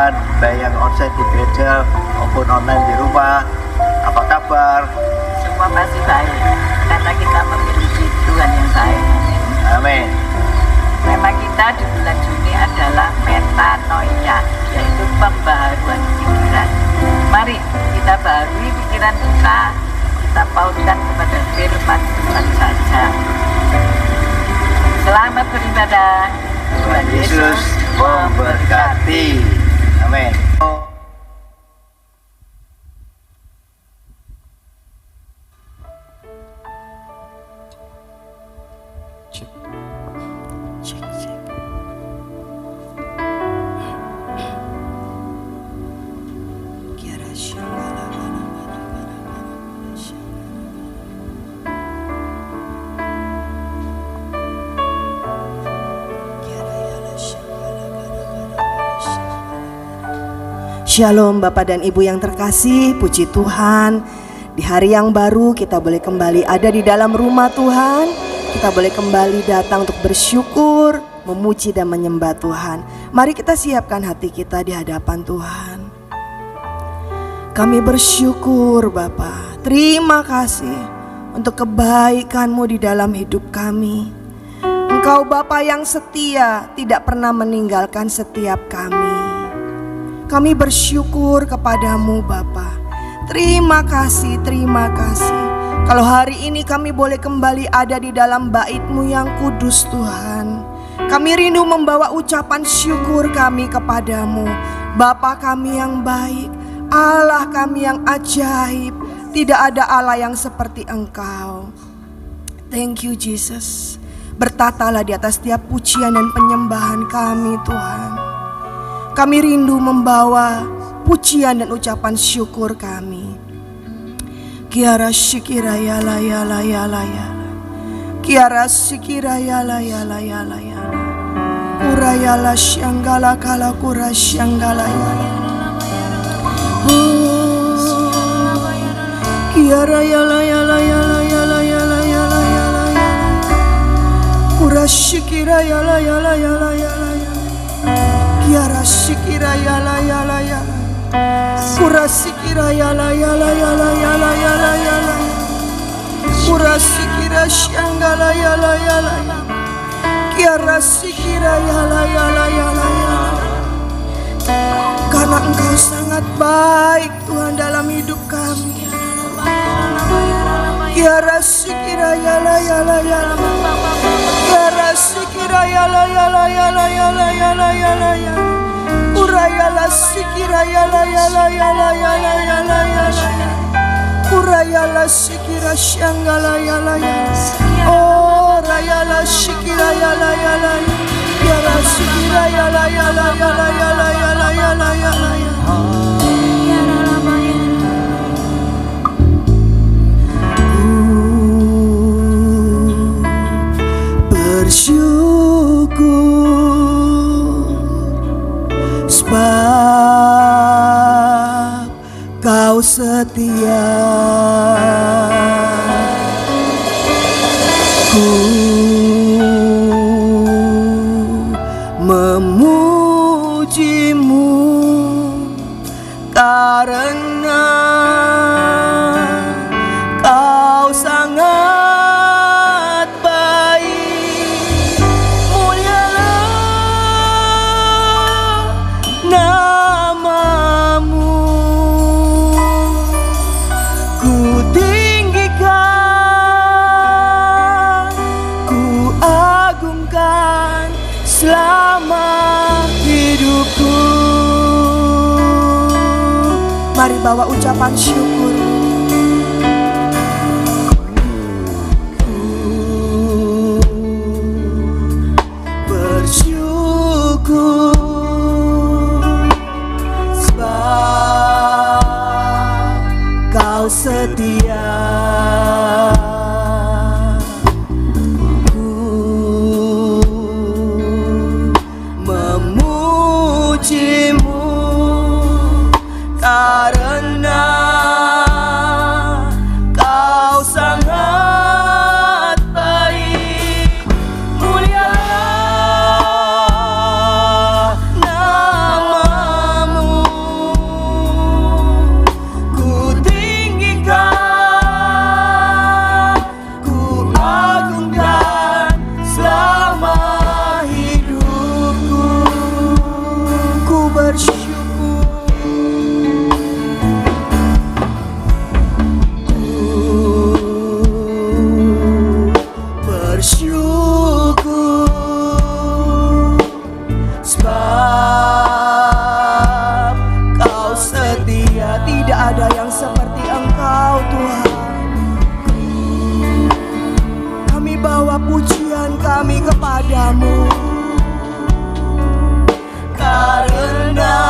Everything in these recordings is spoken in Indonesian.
Tuhan, baik yang onsite di gereja maupun online di rumah. Apa kabar? Semua pasti baik, karena kita memiliki Tuhan yang baik. Amin. Tema kita di bulan Juni adalah metanoia, yaitu pembaharuan pikiran. Mari kita baharui pikiran kita pautkan kepada firman Tuhan saja. Selamat beribadah. Tuhan Yesus memberkati. Amin. Shalom Bapak dan Ibu yang terkasih, puji Tuhan. Di hari yang baru kita boleh kembali ada di dalam rumah Tuhan. Kita boleh kembali datang untuk bersyukur, memuji dan menyembah Tuhan. Mari kita siapkan hati kita di hadapan Tuhan. Kami bersyukur Bapa, terima kasih untuk kebaikan-Mu di dalam hidup kami. Engkau Bapa yang setia, tidak pernah meninggalkan setiap kami. Kami bersyukur kepadamu Bapa. Terima kasih, terima kasih. Kalau hari ini kami boleh kembali ada di dalam bait-Mu yang kudus Tuhan. Kami rindu membawa ucapan syukur kami kepadamu. Bapa kami yang baik, Allah kami yang ajaib. Tidak ada Allah yang seperti Engkau. Thank you Jesus. Bertatalah di atas setiap pujian dan penyembahan kami Tuhan. Kami rindu membawa pujian dan ucapan syukur kami. Kiara shikira ya la ya la ya la ya. Kiara shikira ya la ya la ya la ya. Kuraya la syanggala kala kura syanggala ya. Kiara ya la ya la ya la ya la ya la ya la ya la ya. Kura shikira ya la ya la ya la ya la ya. Kiara shikira ya la ya la ya la. Kura shikira ya la ya la ya la ya la ya la ya la. Kura shikira syanggala ya la ya la ya. Kiara shikira ya la ya la ya la ya. Karena Engkau sangat baik Tuhan dalam hidup kami. Kiara shikira ya la ya la ya la. Kiara shikira ya la ya la ya la ya la ya la ya la ya. Uraya la shikira ya la ya la ya la ya la ya la ya la. Uraya la shikira syanggala ya la ya. Oh raya la shikira ya la ya la. Kiara shikira ya la ya la ya la ya la ya la ya la ya la ya. Bersyukur sebab Kau setia. Ku memuji-Mu karena Kau sangat baik. Mulialah nama-Mu. Ku tinggikan, ku agungkan selama hidupku. Mari bawa ucapan syukur. Kau setia. Ku memuji-Mu karena Kau sangat baik. Mulialah nama-Mu. kami kepadamu, karena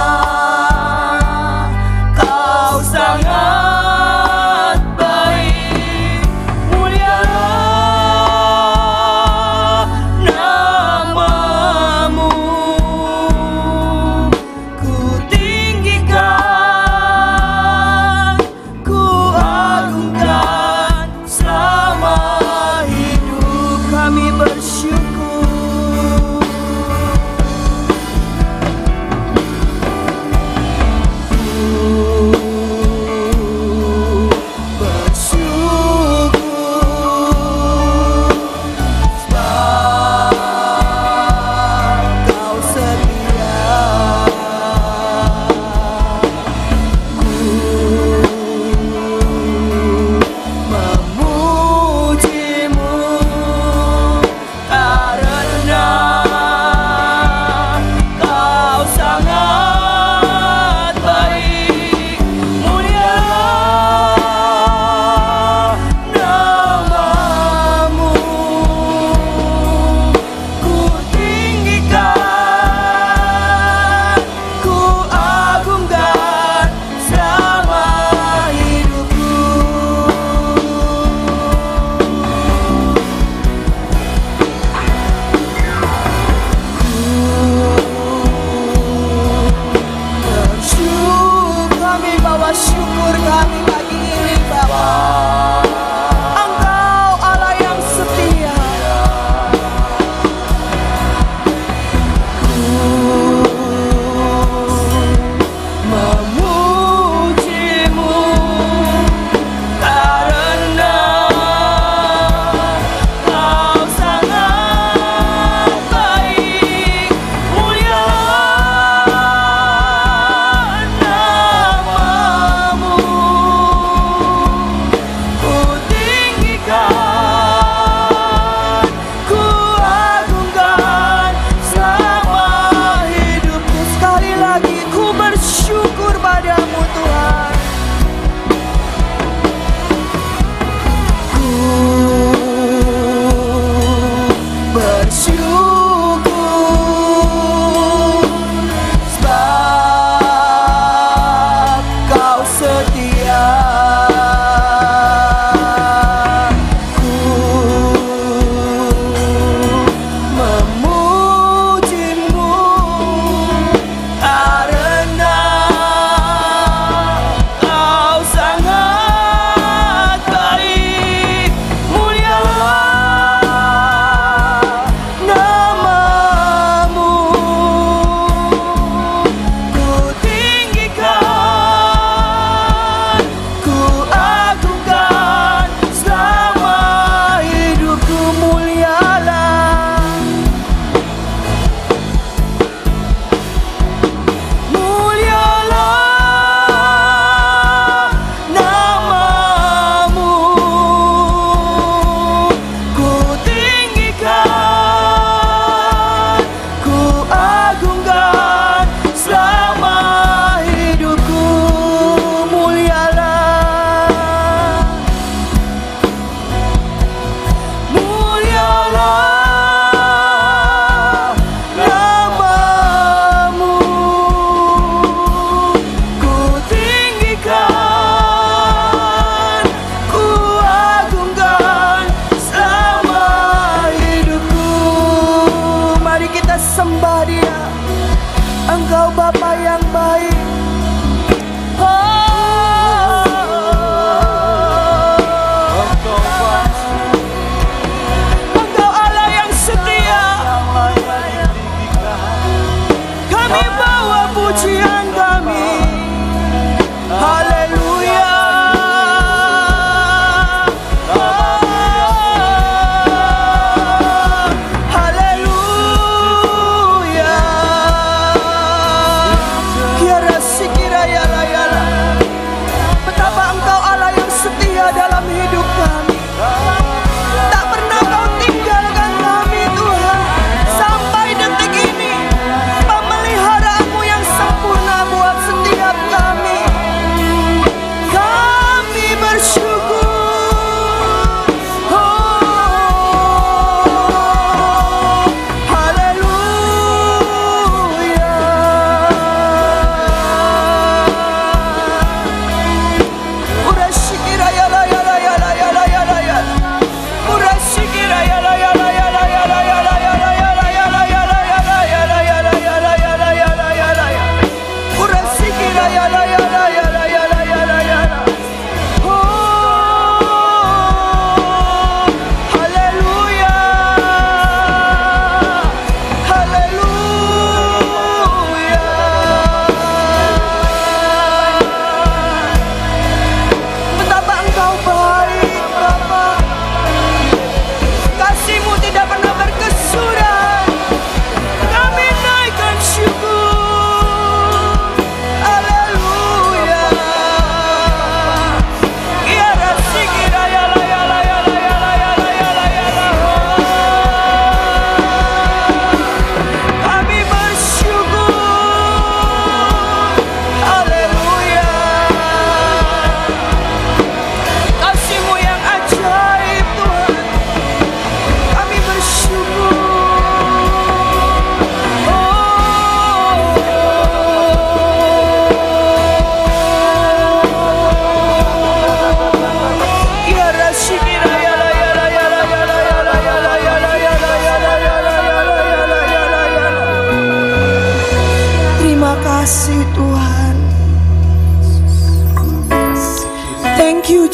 Kau sangat baik. Mulialah nama-Mu, ku tinggikan, ku agungkan selama hidup kami bersyukur. Syukur kami pagi ini Bapa, Engkau Allah yang setia. Ku memuji-Mu karena Kau sangat baik. Mulialah nama-Mu,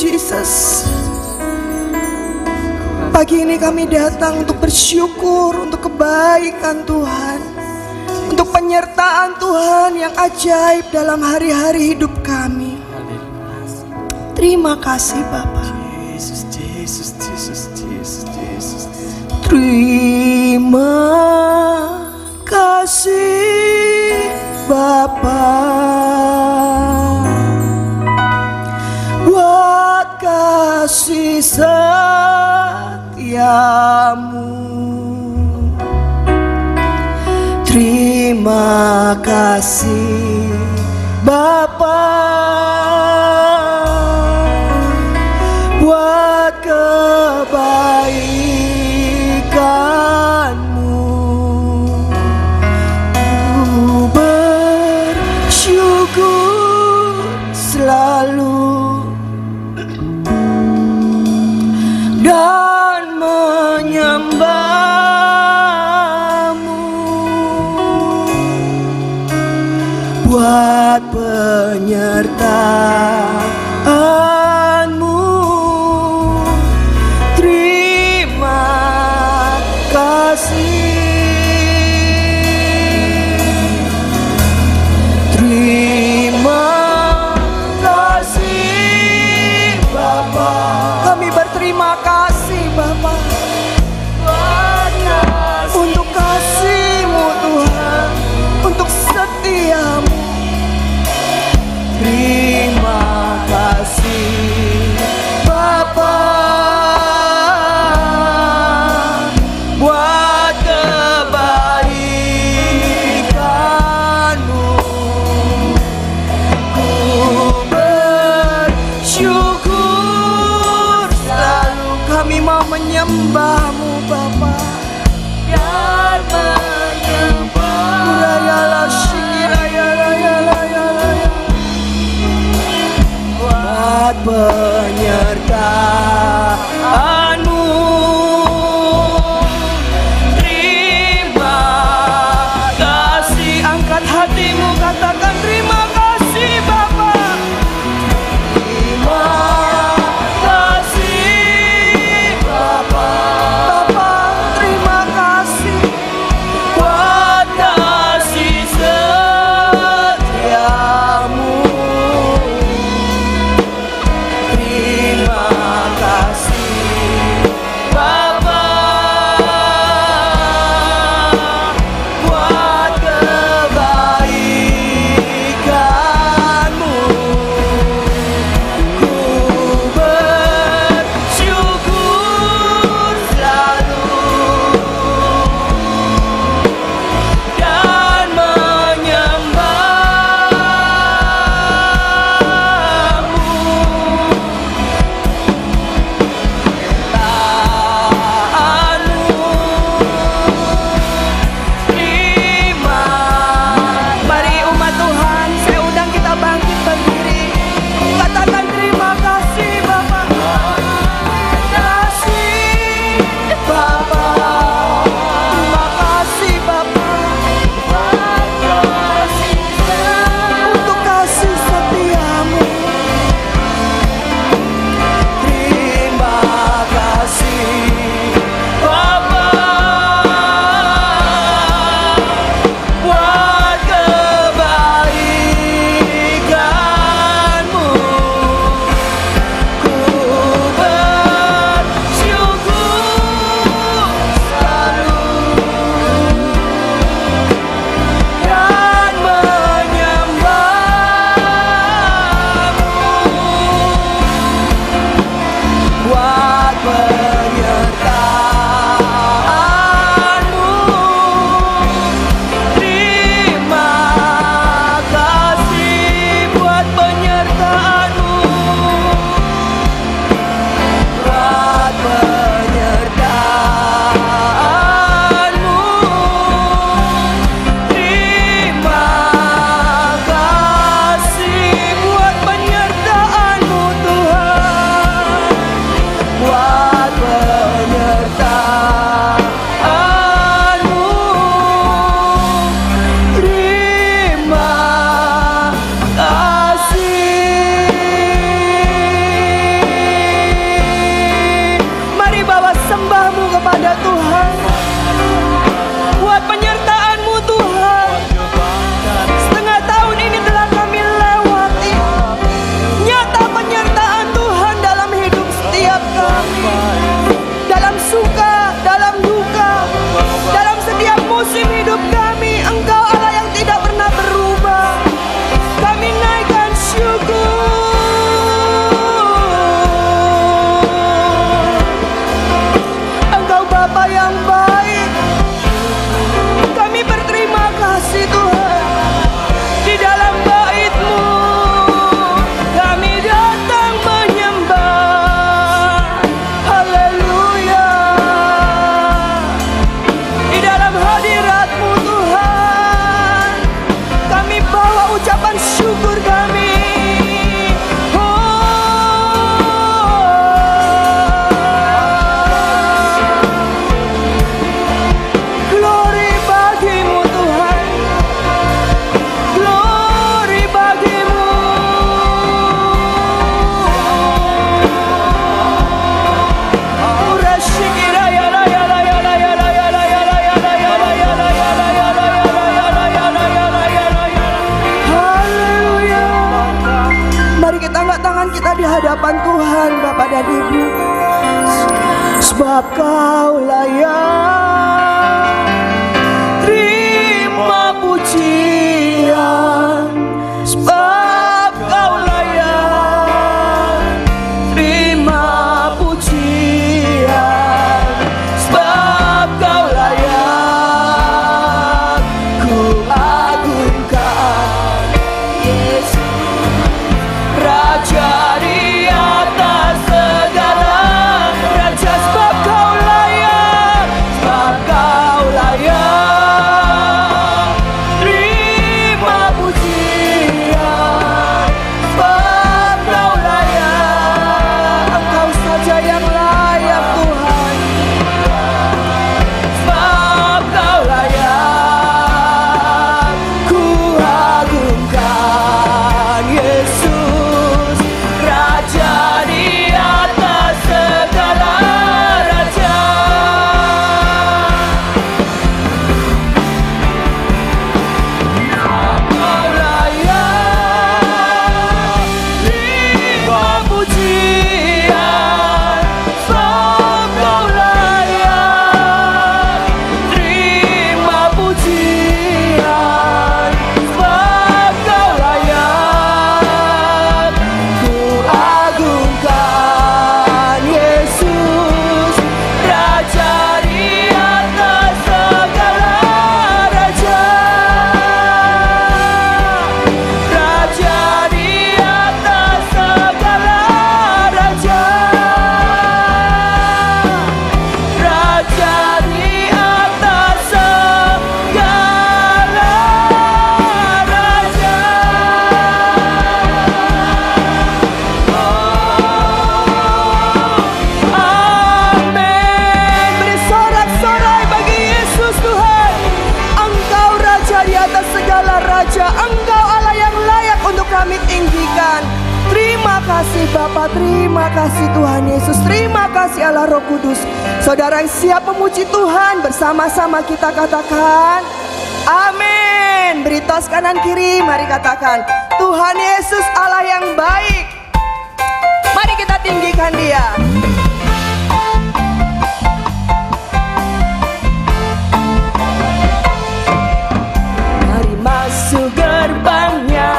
Jesus. Pagi ini kami datang untuk bersyukur untuk kebaikan Tuhan, untuk penyertaan Tuhan yang ajaib dalam hari-hari hidup kami. Terima kasih Bapa. Terima kasih Bapa buat kasih setiamu. Terima kasih Bapa buat kebaikanmu. Ku bersyukur selalu dan menyembahmu buat penyertaanmu. Terima kasih. Terima kasih Bapa. Kami berterima kasih Bapa untuk kasih-Mu Tuhan, untuk setiamu. Terima kasih Bapa buat kebaikan-Mu. Ku bersyukur selalu, kami mau menyembah-Mu Bapa dan menyembah. Urayalah shikirayalayalayalayala buat penyertaan-Mu. Terima kasih. Angkat hatimu, katakan terima kasih Bapa. Terima kasih Bapa. Bapa, terima kasih buat kasih setiamu. tangan kita di hadapan Tuhan, Bapak dan Ibu. Sebab Kau layak terima pujian, sebab Kau layak terima pujian, sebab Kau layak ku agungkan Yesus, Raja di atas segala raja. Sebab Kau layak, sebab Kau layak terima pujian, sebab Kau layak. Engkau saja yang layak Tuhan, sebab Kau layak ku agungkan Yesus, Raja di atas segala raja. Kau layak terima pujian, sebab Kau layak terima pujian, sebab Kau layak ku agungkan Yesus, Raja di atas segala raja. Raja di atas segala raja. Raja di atas segala raja. Amin. Beri sorak-sorai bagi Yesus Tuhan. Engkau Raja di atas segala raja. Engkau Allah yang layak untuk kami tinggikan. Terima kasih Bapa, terima kasih Tuhan Yesus, terima kasih Allah Roh Kudus. Saudara yang siap memuji Tuhan, bersama-sama kita katakan amin. Beri tos kanan kiri, mari katakan Tuhan Yesus Allah yang baik. Mari kita tinggikan Dia. Mari masuk gerbangnya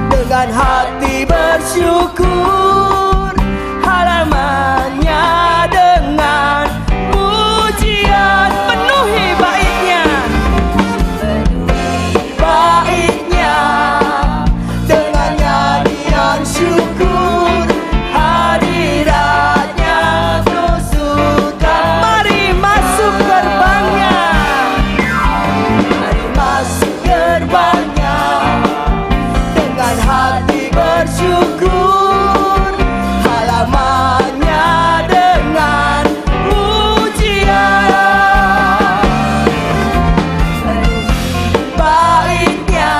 dengan hati bersyukur, halamannya dengan pujian. Penuhi baitnya, baitnya dengan nyanyian syukur, hadiratnya tusukan. Mari masuk gerbangnya, mari masuk gerbangnya dengan hati bersyukur, halamannya dengan pujian. Baitnya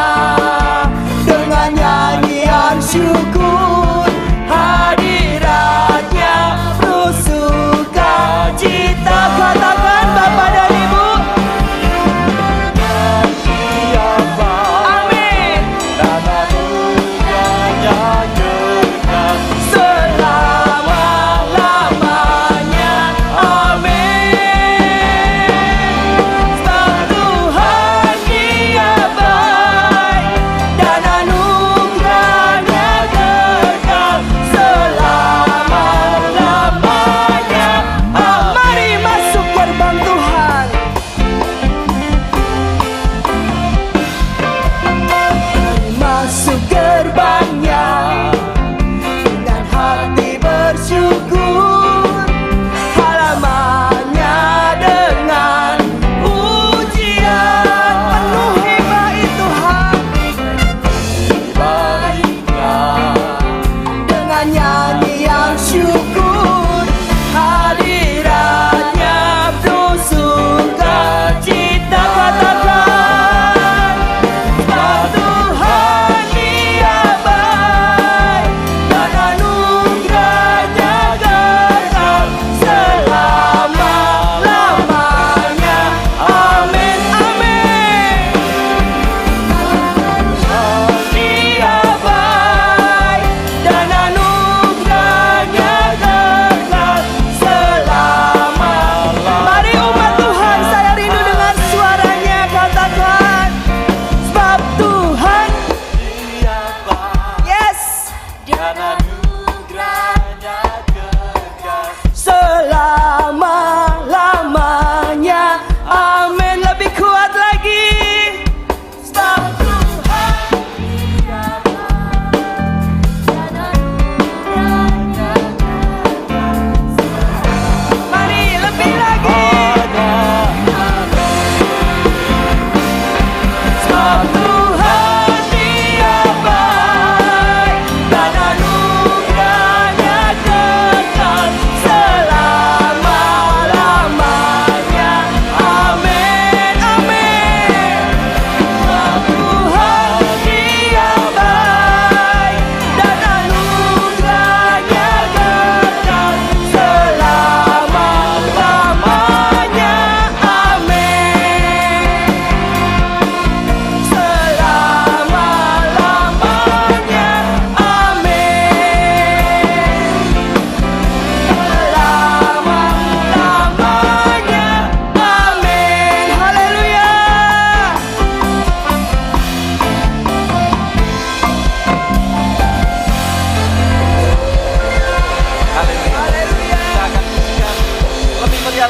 dengan nyanyian syukur, hadiratnya penuh sukacita. Katakan Bapak dan Ibu. Amin. Selama-lamanya. Amin. Sebab Tuhan Dia baik dan anugerahnya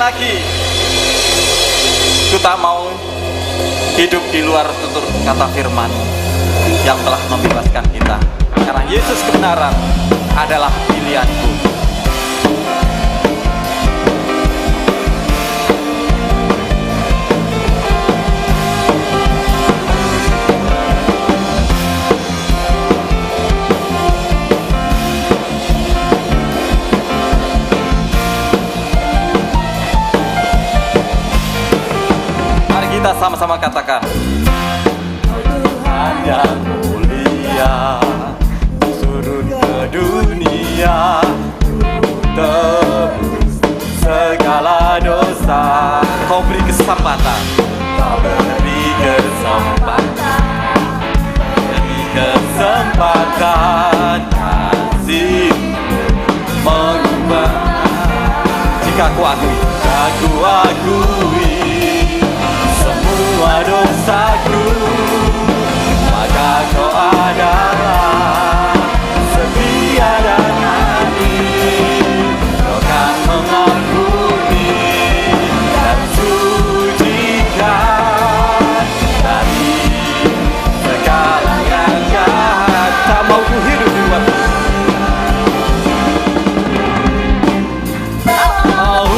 lagi. Ku tak mau hidup di luar tutur kata firman yang telah membebaskan kita. Karena Yesus kebenaran adalah pilihanku. Mari kita sama-sama katakan, Tuhan yang mulia turun ke dunia, tebus segala dosa. Kau beri kesempatan, kau beri kesempatan, beri kesempatan kasih mengubah. Jika ku akui semua dosaku, maka kau adalah setia dan adil. Kau kan mengampuni dan sucikan dari segala yang jahat. Tak mau ku hidup di luar, mau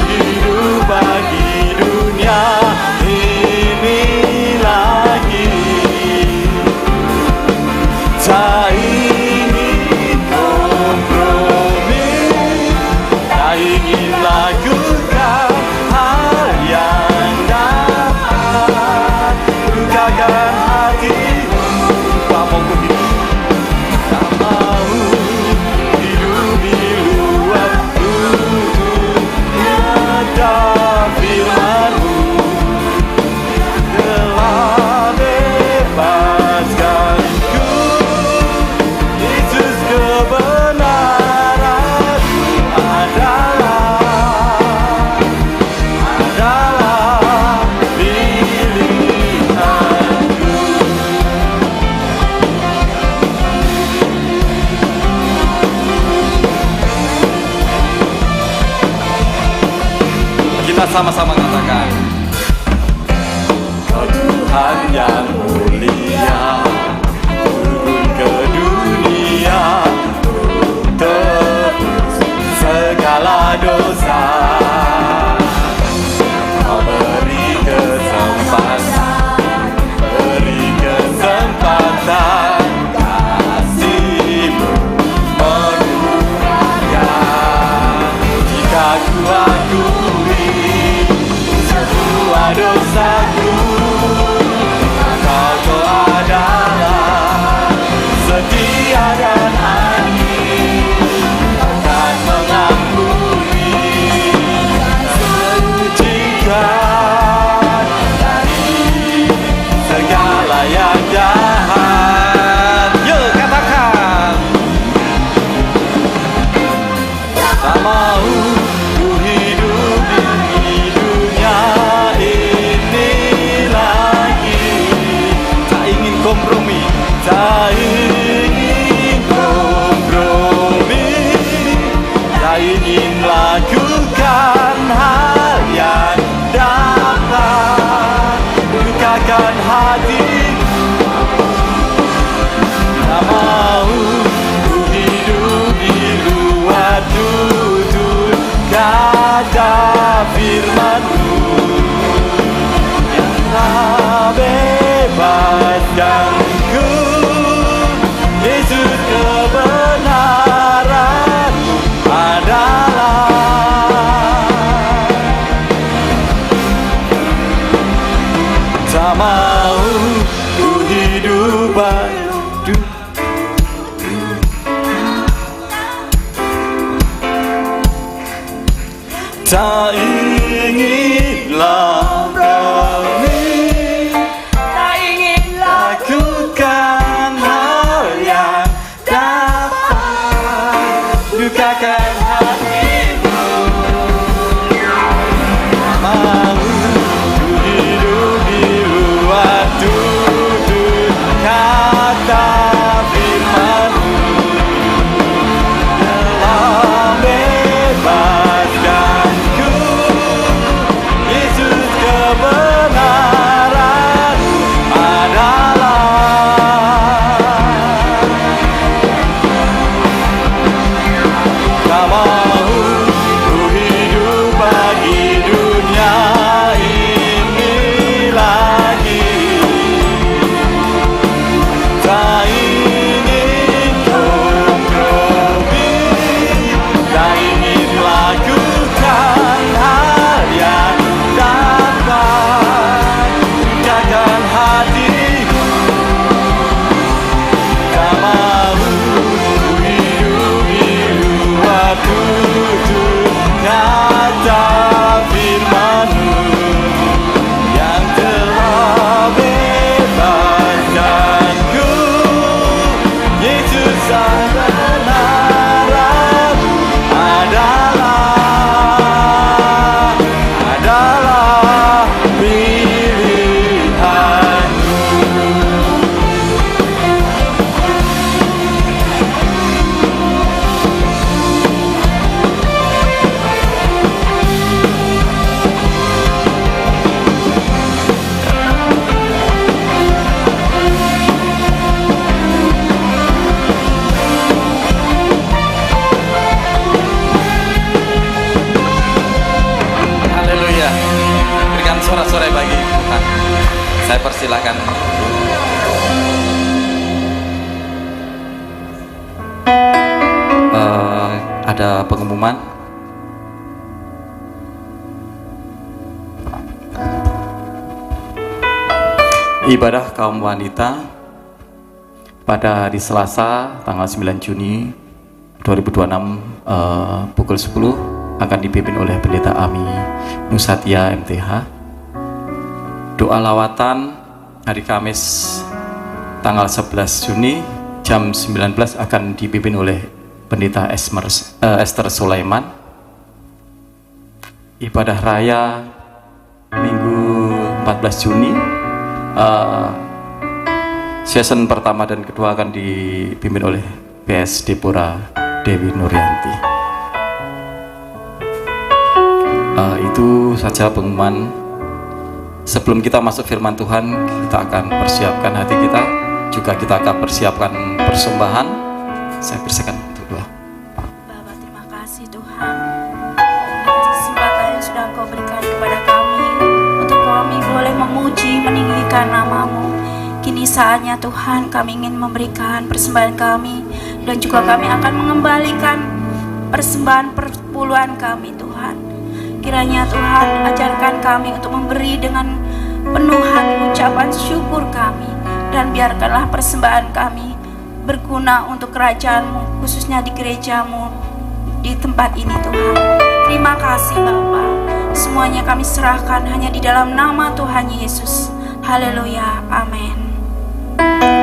hidup bagi dunia ini lagi. Tak ingin kompromi, tak ingin lakukan hal yang dapat lukakan hatimu. Tak mau ku hidup, tak mau hidup di luar tutur kata firman-Mu. Telah bebaskanku, Yesus kebenaranmu adalah pilihanku. Kita sama-sama katakan, Tuhan yang mulia turun ke dunia, tebus segala dosa. Kau beri kesempatan kasih-Mu menurunkan. Jika ku akui kisah kebenaran adalah pilihanmu. Haleluya. Berikan sorak-sorai bagi Tuhan. Saya persilakan. Ada pengumuman. Ibadah kaum wanita pada hari Selasa tanggal 9 Juni 2026 pukul 10 akan dipimpin oleh Pendeta Ami Nusatya MTH. Doa lawatan hari Kamis tanggal 11 Juni jam 19 akan dipimpin oleh Pendeta Esther Sulaiman. Ibadah raya Minggu 14 Juni season pertama dan kedua akan dipimpin oleh PS Deborah Dewi Nuryanti. Itu saja pengumuman. Sebelum kita masuk firman Tuhan, kita akan persiapkan hati kita, juga kita akan persiapkan persembahan. Saya persilakan untuk doa. Bapa, terima kasih Tuhan atas kesempatan yang sudah Engkau berikan kepada kami untuk kami boleh memuji, meninggikan nama-Mu. Kini saatnya Tuhan, kami ingin memberikan persembahan kami, dan juga kami akan mengembalikan persembahan perpuluhan kami Tuhan. Kiranya Tuhan ajarkan kami untuk memberi dengan penuh hati ucapan syukur kami, dan biarkanlah persembahan kami berguna untuk kerajaan-Mu, khususnya di gereja-Mu di tempat ini Tuhan. Terima kasih Bapa. Semuanya kami serahkan hanya di dalam nama Tuhan Yesus. Haleluya, amin.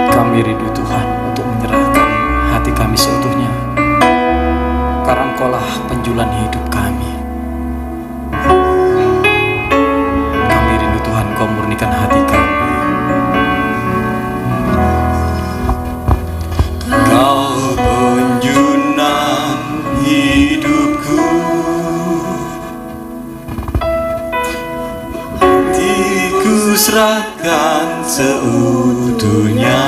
Kami rindu Tuhan untuk menyerahkan hati kami seutuhnya, karena Engkaulah penjualan hidup kami. Kami rindu Tuhan, Kau murnikan hati kami. Kau penjualan hidupku, hatiku serahkan seutuhnya.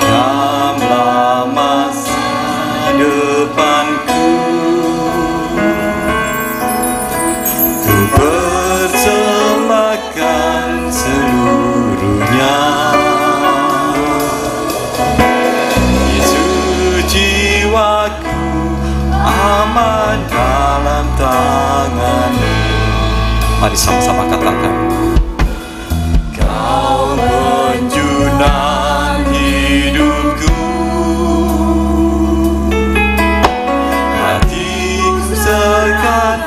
Genggamlah masa depanku, ku persembahkan seluruhnya. Yesus, jiwaku aman dalam tangan-Mu. Mari sama-sama katakan. Kau penjualan hidupku, hatiku serahkan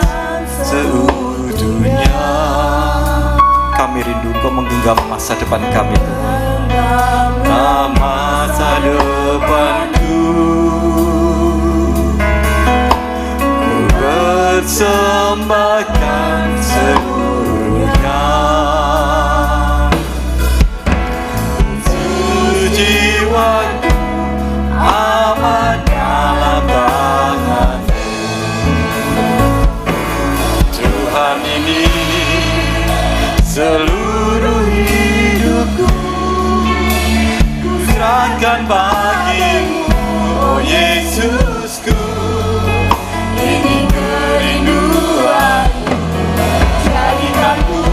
seutuhnya. Kami rindu Kau menggenggam masa depan kami Tuhan. Masa depanku, ku persembahkan seluruhnya. Jiwaku aman dalam tangan-Mu. Tuhan, ini seluruh hidupku ku serahkan bagi-Mu, oh Yesusku. Ini kerinduanku, jadikanku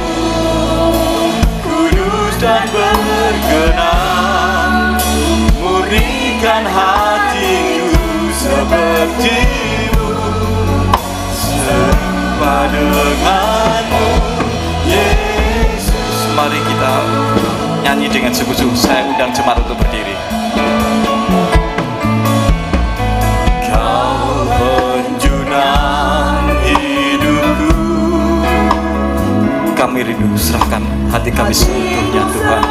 kudus dan berkenan. Murnikan hatiku seperti-Mu, serupa dengan-Mu, Yesus. Mari kita nyanyi dengan sungguh-sungguh. Saya undang jemaat untuk berdiri. Kau penjualan hidupku, kami rindu serahkan hati kami seutuhnya Tuhan.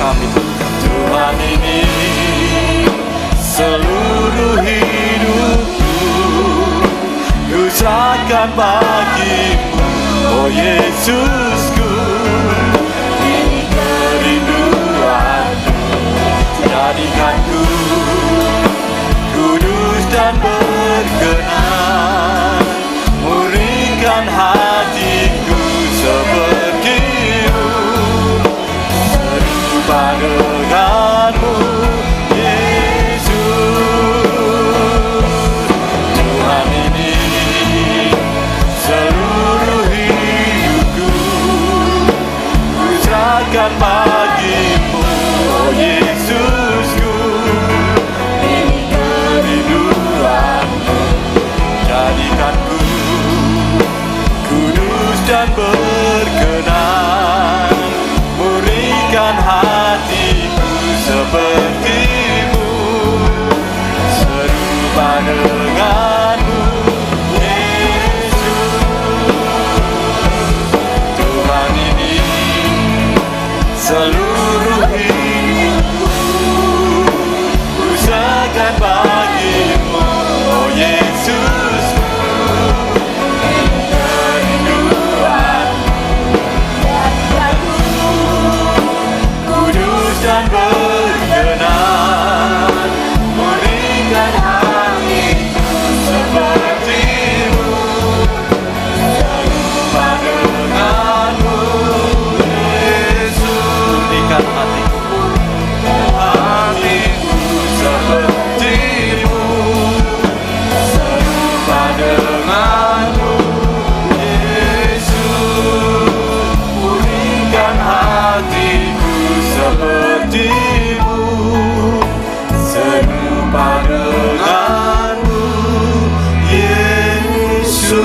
Amin. Tuhan ini seluruh hidupku, ku serahkan bagimu, oh Yesusku. Ini kerinduanmu, jadikanku kudus dan berkenan, murnikan hatiku seperti-Mu, serupa denganmu, Yesus. Tuhan ini seluruh hidupku, ku serahkan bagimu, oh Yesusku. Ini kerinduanmu, jadikanku kudus dan berkenan, murnikan hatiku seperti-Mu, serupa denganmu, Yesus. Tuhan ini seluruh hidupku, ku serahkan bagimu, oh Yesus. Kudus dan berkenan, murnikan hatiku seperti-Mu, serupa denganmu, Yesus. Murnikan hatiku seperti-Mu, serupa denganmu, Yesus. Murnikan hatiku seperti-Mu, serupa denganmu, Yesus.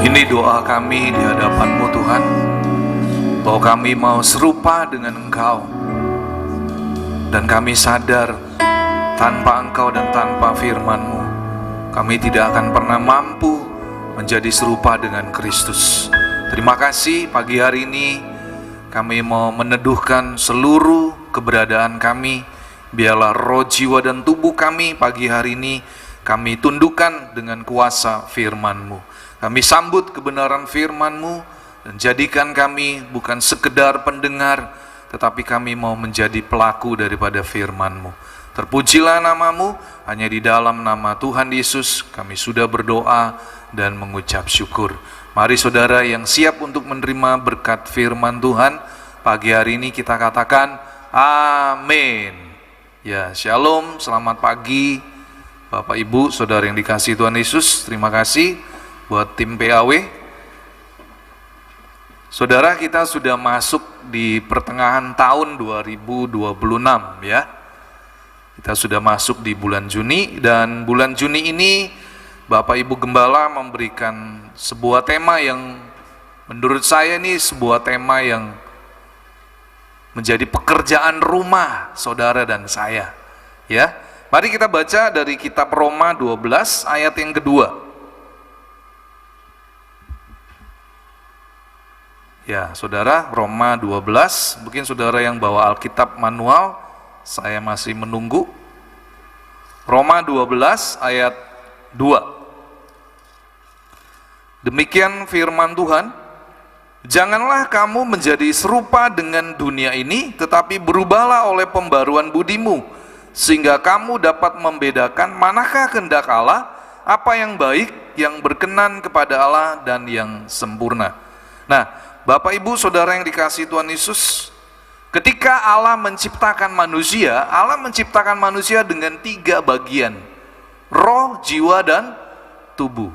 Ini doa kami di hadapan-Mu Tuhan, bahwa kami mau serupa dengan Engkau, dan kami sadar tanpa Engkau dan tanpa firman-Mu, kami tidak akan pernah mampu menjadi serupa dengan Kristus. Terima kasih pagi hari ini kami mau meneduhkan seluruh keberadaan kami. Biarlah roh, jiwa, dan tubuh kami pagi hari ini kami tundukkan dengan kuasa firman-Mu. Kami sambut kebenaran firman-Mu dan jadikan kami bukan sekedar pendengar, tetapi kami mau menjadi pelaku daripada firman-Mu. Terpujilah nama-Mu, hanya di dalam nama Tuhan Yesus kami sudah berdoa dan mengucap syukur. Mari saudara yang siap untuk menerima berkat firman Tuhan, pagi hari ini kita katakan amin. Ya, shalom, selamat pagi Bapak Ibu, saudara yang dikasihi Tuhan Yesus. Terima kasih buat tim PAW. Saudara, kita sudah masuk di pertengahan tahun 2026 ya. Kita sudah masuk di bulan Juni, dan bulan Juni ini Bapak Ibu Gembala memberikan sebuah tema yang menurut saya ini sebuah tema yang menjadi pekerjaan rumah saudara dan saya. Ya, mari kita baca dari kitab Roma 12 ayat yang kedua. Ya, saudara, Roma 12, mungkin saudara yang bawa Alkitab manual, saya masih menunggu. Roma 12 ayat 2. Demikian firman Tuhan, janganlah kamu menjadi serupa dengan dunia ini, tetapi berubahlah oleh pembaruan budimu, sehingga kamu dapat membedakan manakah kehendak Allah, apa yang baik, yang berkenan kepada Allah, dan yang sempurna. Nah, Bapak Ibu Saudara yang dikasihi Tuhan Yesus, ketika Allah menciptakan manusia dengan 3 bagian, roh, jiwa, dan tubuh.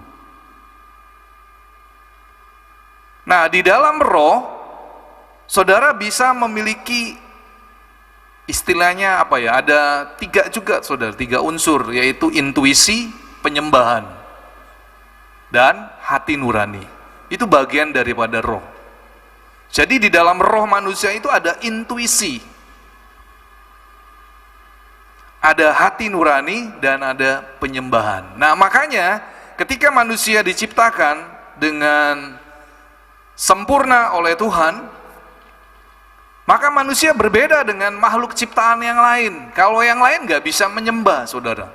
Nah, di dalam roh, saudara bisa memiliki istilahnya apa ya? Ada 3 juga, saudara, 3 unsur, yaitu intuisi, penyembahan, dan hati nurani. Itu bagian daripada roh. Jadi di dalam roh manusia itu ada intuisi, ada hati nurani, dan ada penyembahan. Nah, makanya ketika manusia diciptakan, dengan sempurna oleh Tuhan, maka manusia berbeda dengan makhluk ciptaan yang lain. Kalau yang lain nggak bisa menyembah, saudara.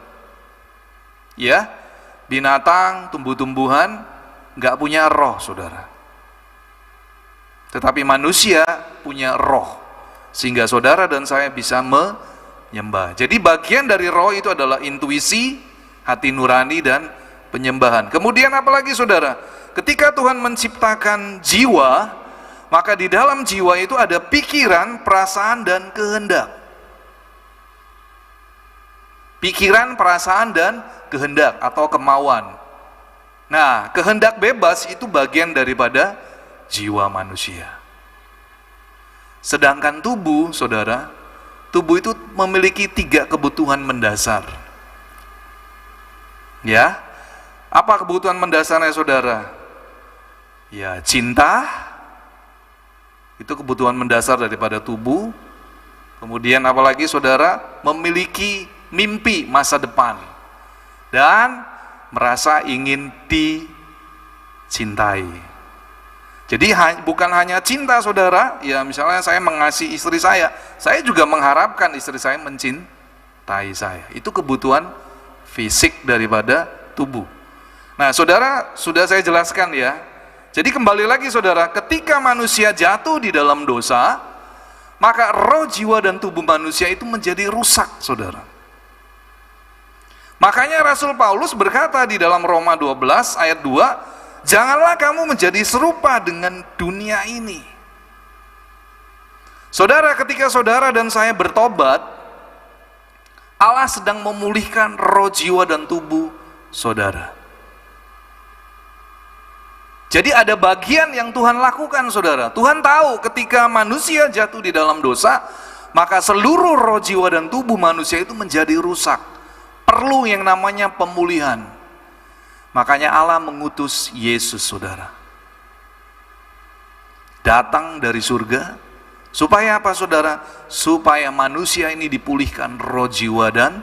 Ya, binatang, tumbuh-tumbuhan nggak punya roh, saudara. Tetapi manusia punya roh, sehingga saudara dan saya bisa menyembah. Jadi bagian dari roh itu adalah intuisi, hati nurani, dan penyembahan. Kemudian apalagi saudara? Ketika Tuhan menciptakan jiwa, maka di dalam jiwa itu ada pikiran, perasaan, dan kehendak. Pikiran, perasaan, dan kehendak atau kemauan. Nah, kehendak bebas itu bagian daripada jiwa manusia. Sedangkan tubuh, saudara, tubuh itu memiliki 3 kebutuhan mendasar. Ya, apa kebutuhan mendasarnya, saudara? Ya, cinta, itu kebutuhan mendasar daripada tubuh. Kemudian apalagi, saudara? Memiliki mimpi masa depan dan merasa ingin dicintai. Jadi bukan hanya cinta, saudara. Ya, misalnya saya mengasihi istri saya juga mengharapkan istri saya mencintai saya. Itu kebutuhan fisik daripada tubuh. Nah, saudara, sudah saya jelaskan ya. Jadi kembali lagi, saudara, ketika manusia jatuh di dalam dosa, maka roh, jiwa, dan tubuh manusia itu menjadi rusak, saudara. Makanya Rasul Paulus berkata di dalam Roma 12 ayat 2, janganlah kamu menjadi serupa dengan dunia ini. Saudara, ketika saudara dan saya bertobat, Allah sedang memulihkan roh, jiwa, dan tubuh saudara. Jadi ada bagian yang Tuhan lakukan, saudara. Tuhan tahu ketika manusia jatuh di dalam dosa, maka seluruh roh, jiwa, dan tubuh manusia itu menjadi rusak. Perlu yang namanya pemulihan. Makanya Allah mengutus Yesus, saudara. Datang dari surga, supaya apa, saudara? Supaya manusia ini dipulihkan roh, jiwa, dan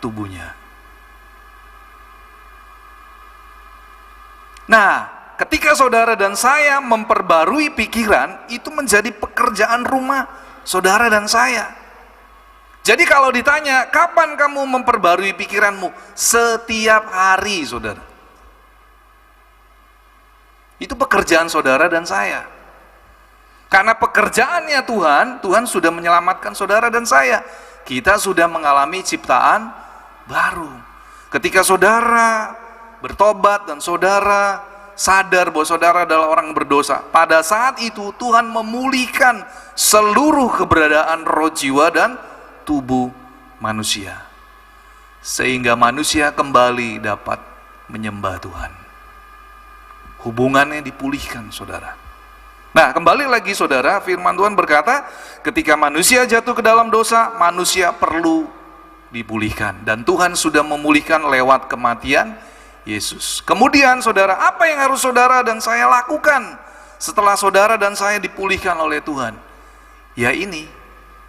tubuhnya. Nah, ketika saudara dan saya memperbarui pikiran, itu menjadi pekerjaan rumah saudara dan saya. Jadi kalau ditanya, kapan kamu memperbarui pikiranmu? Setiap hari, saudara. Itu pekerjaan saudara dan saya. Karena pekerjaannya Tuhan sudah menyelamatkan saudara dan saya. Kita sudah mengalami ciptaan baru. Ketika saudara bertobat dan saudara sadar bahwa saudara adalah orang berdosa, pada saat itu Tuhan memulihkan seluruh keberadaan roh, jiwa, dan tubuh manusia, sehingga manusia kembali dapat menyembah Tuhan. Hubungannya dipulihkan, saudara. Nah, kembali lagi, saudara, firman Tuhan berkata, ketika manusia jatuh ke dalam dosa, manusia perlu dipulihkan, dan Tuhan sudah memulihkan lewat kematian Yesus. Kemudian, saudara, apa yang harus saudara dan saya lakukan setelah saudara dan saya dipulihkan oleh Tuhan? Ya, ini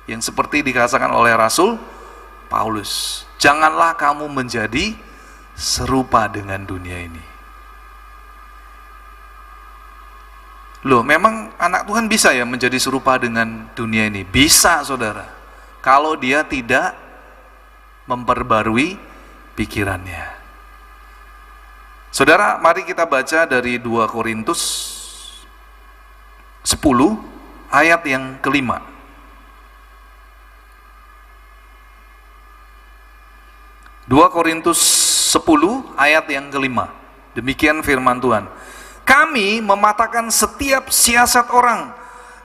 yang seperti dikatakan oleh Rasul Paulus, janganlah kamu menjadi serupa dengan dunia ini. Loh, memang anak Tuhan bisa ya menjadi serupa dengan dunia ini? Bisa, saudara, kalau dia tidak memperbarui pikirannya. Saudara, mari kita baca dari 2 Korintus 10 ayat yang kelima. 2 Korintus 10 ayat yang kelima. Demikian firman Tuhan. Kami mematahkan setiap siasat orang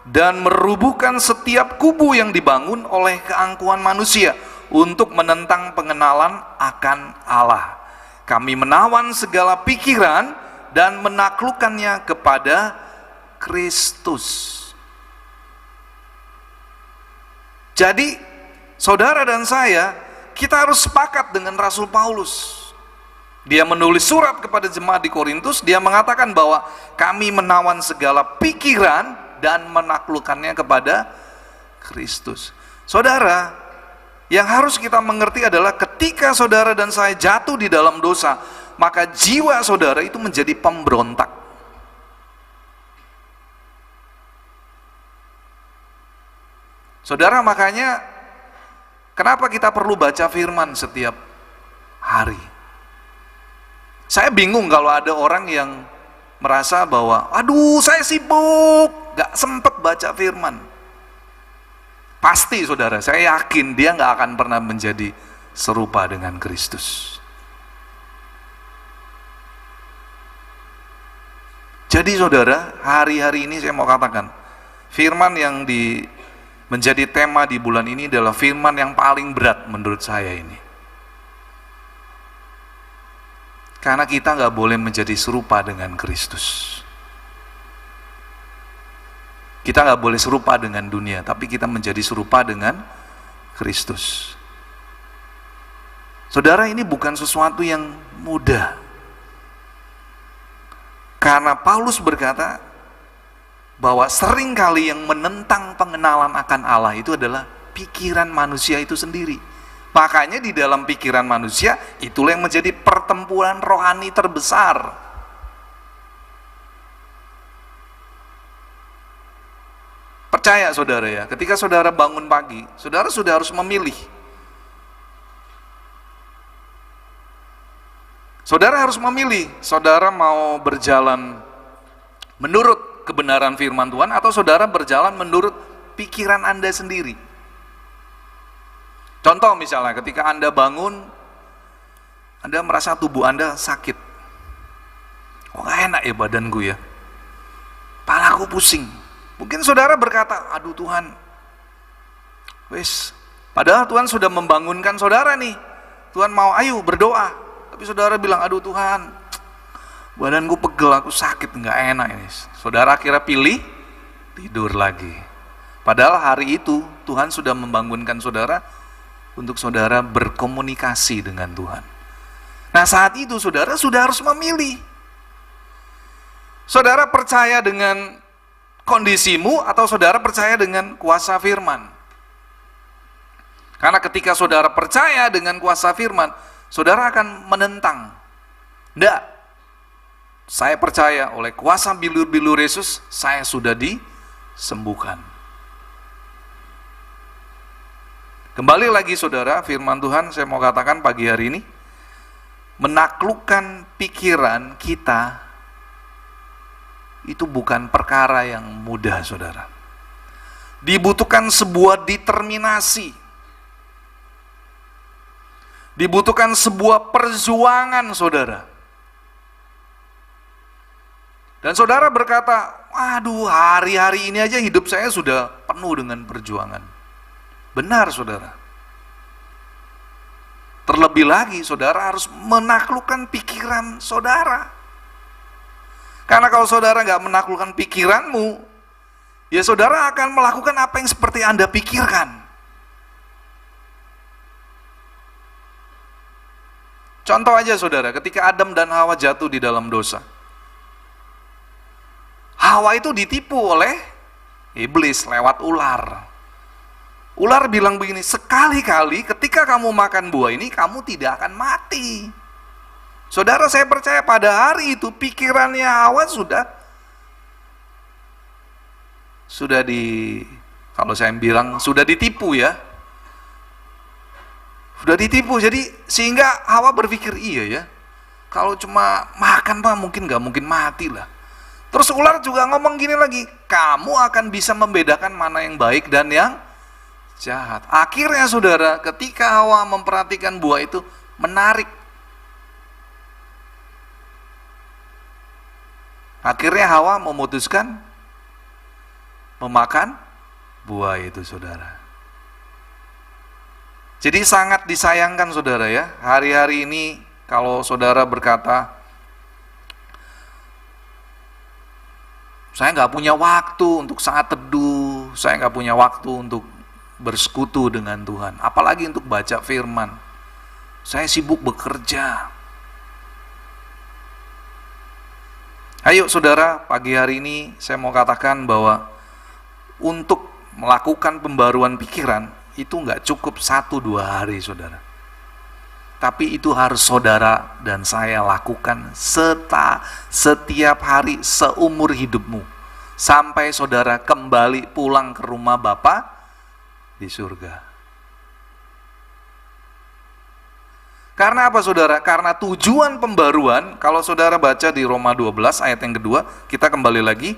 dan merubuhkan setiap kubu yang dibangun oleh keangkuhan manusia untuk menentang pengenalan akan Allah. Kami menawan segala pikiran dan menaklukkannya kepada Kristus. Jadi, saudara dan saya, kita harus sepakat dengan Rasul Paulus. Dia menulis surat kepada jemaat di Korintus, dia mengatakan bahwa kami menawan segala pikiran dan menaklukkannya kepada Kristus. Saudara, yang harus kita mengerti adalah ketika saudara dan saya jatuh di dalam dosa, maka jiwa saudara itu menjadi pemberontak. Saudara, makanya kenapa kita perlu baca firman setiap hari? Saya bingung kalau ada orang yang merasa bahwa, aduh saya sibuk, gak sempet baca firman. Pasti saudara, saya yakin dia gak akan pernah menjadi serupa dengan Kristus. Jadi saudara, hari-hari ini saya mau katakan, firman yang menjadi tema di bulan ini adalah firman yang paling berat menurut saya ini. Karena kita nggak boleh menjadi serupa dengan Kristus. Kita nggak boleh serupa dengan dunia, tapi kita menjadi serupa dengan Kristus. Saudara, ini bukan sesuatu yang mudah. Karena Paulus berkata bahwa seringkali yang menentang pengenalan akan Allah itu adalah pikiran manusia itu sendiri. Makanya di dalam pikiran manusia itulah yang menjadi pertempuran rohani terbesar. Percaya saudara ya, ketika saudara bangun pagi, saudara sudah harus memilih. Saudara harus memilih, saudara mau berjalan menurut kebenaran firman Tuhan atau saudara berjalan menurut pikiran Anda sendiri. Contoh misalnya ketika Anda bangun, Anda merasa tubuh Anda sakit. Kok gak enak ya badanku ya? Palaku pusing. Mungkin saudara berkata, aduh Tuhan, padahal Tuhan sudah membangunkan saudara nih. Tuhan mau ayo berdoa. Tapi saudara bilang, aduh Tuhan, badanku pegel, aku sakit, nggak enak ini. Saudara akhirnya pilih tidur lagi. Padahal hari itu Tuhan sudah membangunkan saudara untuk saudara berkomunikasi dengan Tuhan. Nah saat itu saudara sudah harus memilih. Saudara percaya dengan kondisimu atau saudara percaya dengan kuasa firman? Karena ketika saudara percaya dengan kuasa firman, saudara akan menentang. Enggak. Saya percaya oleh kuasa bilur-bilur Yesus, saya sudah disembuhkan. Kembali lagi saudara, firman Tuhan saya mau katakan pagi hari ini, menaklukkan pikiran kita itu bukan perkara yang mudah saudara. Dibutuhkan sebuah determinasi. Dibutuhkan sebuah perjuangan saudara. Dan saudara berkata, waduh hari-hari ini aja hidup saya sudah penuh dengan perjuangan. Benar saudara. Terlebih lagi saudara harus menaklukkan pikiran saudara. Karena kalau saudara nggak menaklukkan pikiranmu, ya saudara akan melakukan apa yang seperti Anda pikirkan. Contoh aja saudara, ketika Adam dan Hawa jatuh di dalam dosa. Hawa itu ditipu oleh iblis lewat ular. Ular bilang begini, sekali-kali ketika kamu makan buah ini, kamu tidak akan mati. Saudara, saya percaya pada hari itu pikirannya Hawa kalau saya bilang sudah ditipu ya. Sudah ditipu, jadi sehingga Hawa berpikir iya ya, kalau cuma makan Pak nggak mungkin mati lah. Terus ular juga ngomong gini lagi, kamu akan bisa membedakan mana yang baik dan yang jahat. Akhirnya saudara, ketika Hawa memperhatikan buah itu menarik. Akhirnya Hawa memutuskan memakan buah itu saudara. Jadi sangat disayangkan saudara ya, hari-hari ini kalau saudara berkata, saya nggak punya waktu untuk saat teduh, saya nggak punya waktu untuk bersekutu dengan Tuhan, apalagi untuk baca firman, saya sibuk bekerja. Ayo saudara, pagi hari ini saya mau katakan bahwa untuk melakukan pembaruan pikiran, itu nggak cukup 1-2 hari saudara. Tapi itu harus saudara dan saya lakukan setiap hari seumur hidupmu. Sampai saudara kembali pulang ke rumah Bapa di surga. Karena apa saudara? Karena tujuan pembaruan, kalau saudara baca di Roma 12 ayat yang kedua, kita kembali lagi.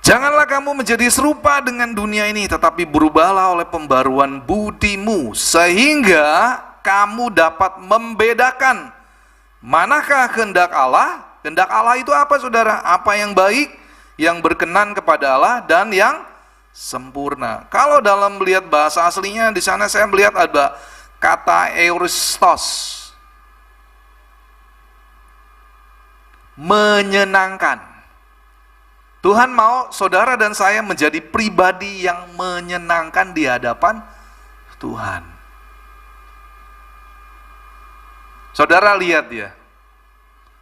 Janganlah kamu menjadi serupa dengan dunia ini, tetapi berubahlah oleh pembaruan budimu, sehingga kamu dapat membedakan manakah kehendak Allah. Kehendak Allah itu apa saudara? Apa yang baik, yang berkenan kepada Allah, dan yang sempurna. Kalau dalam melihat bahasa aslinya, di sana saya melihat ada kata euristos, menyenangkan. Tuhan mau saudara dan saya menjadi pribadi yang menyenangkan di hadapan Tuhan. Saudara lihat ya,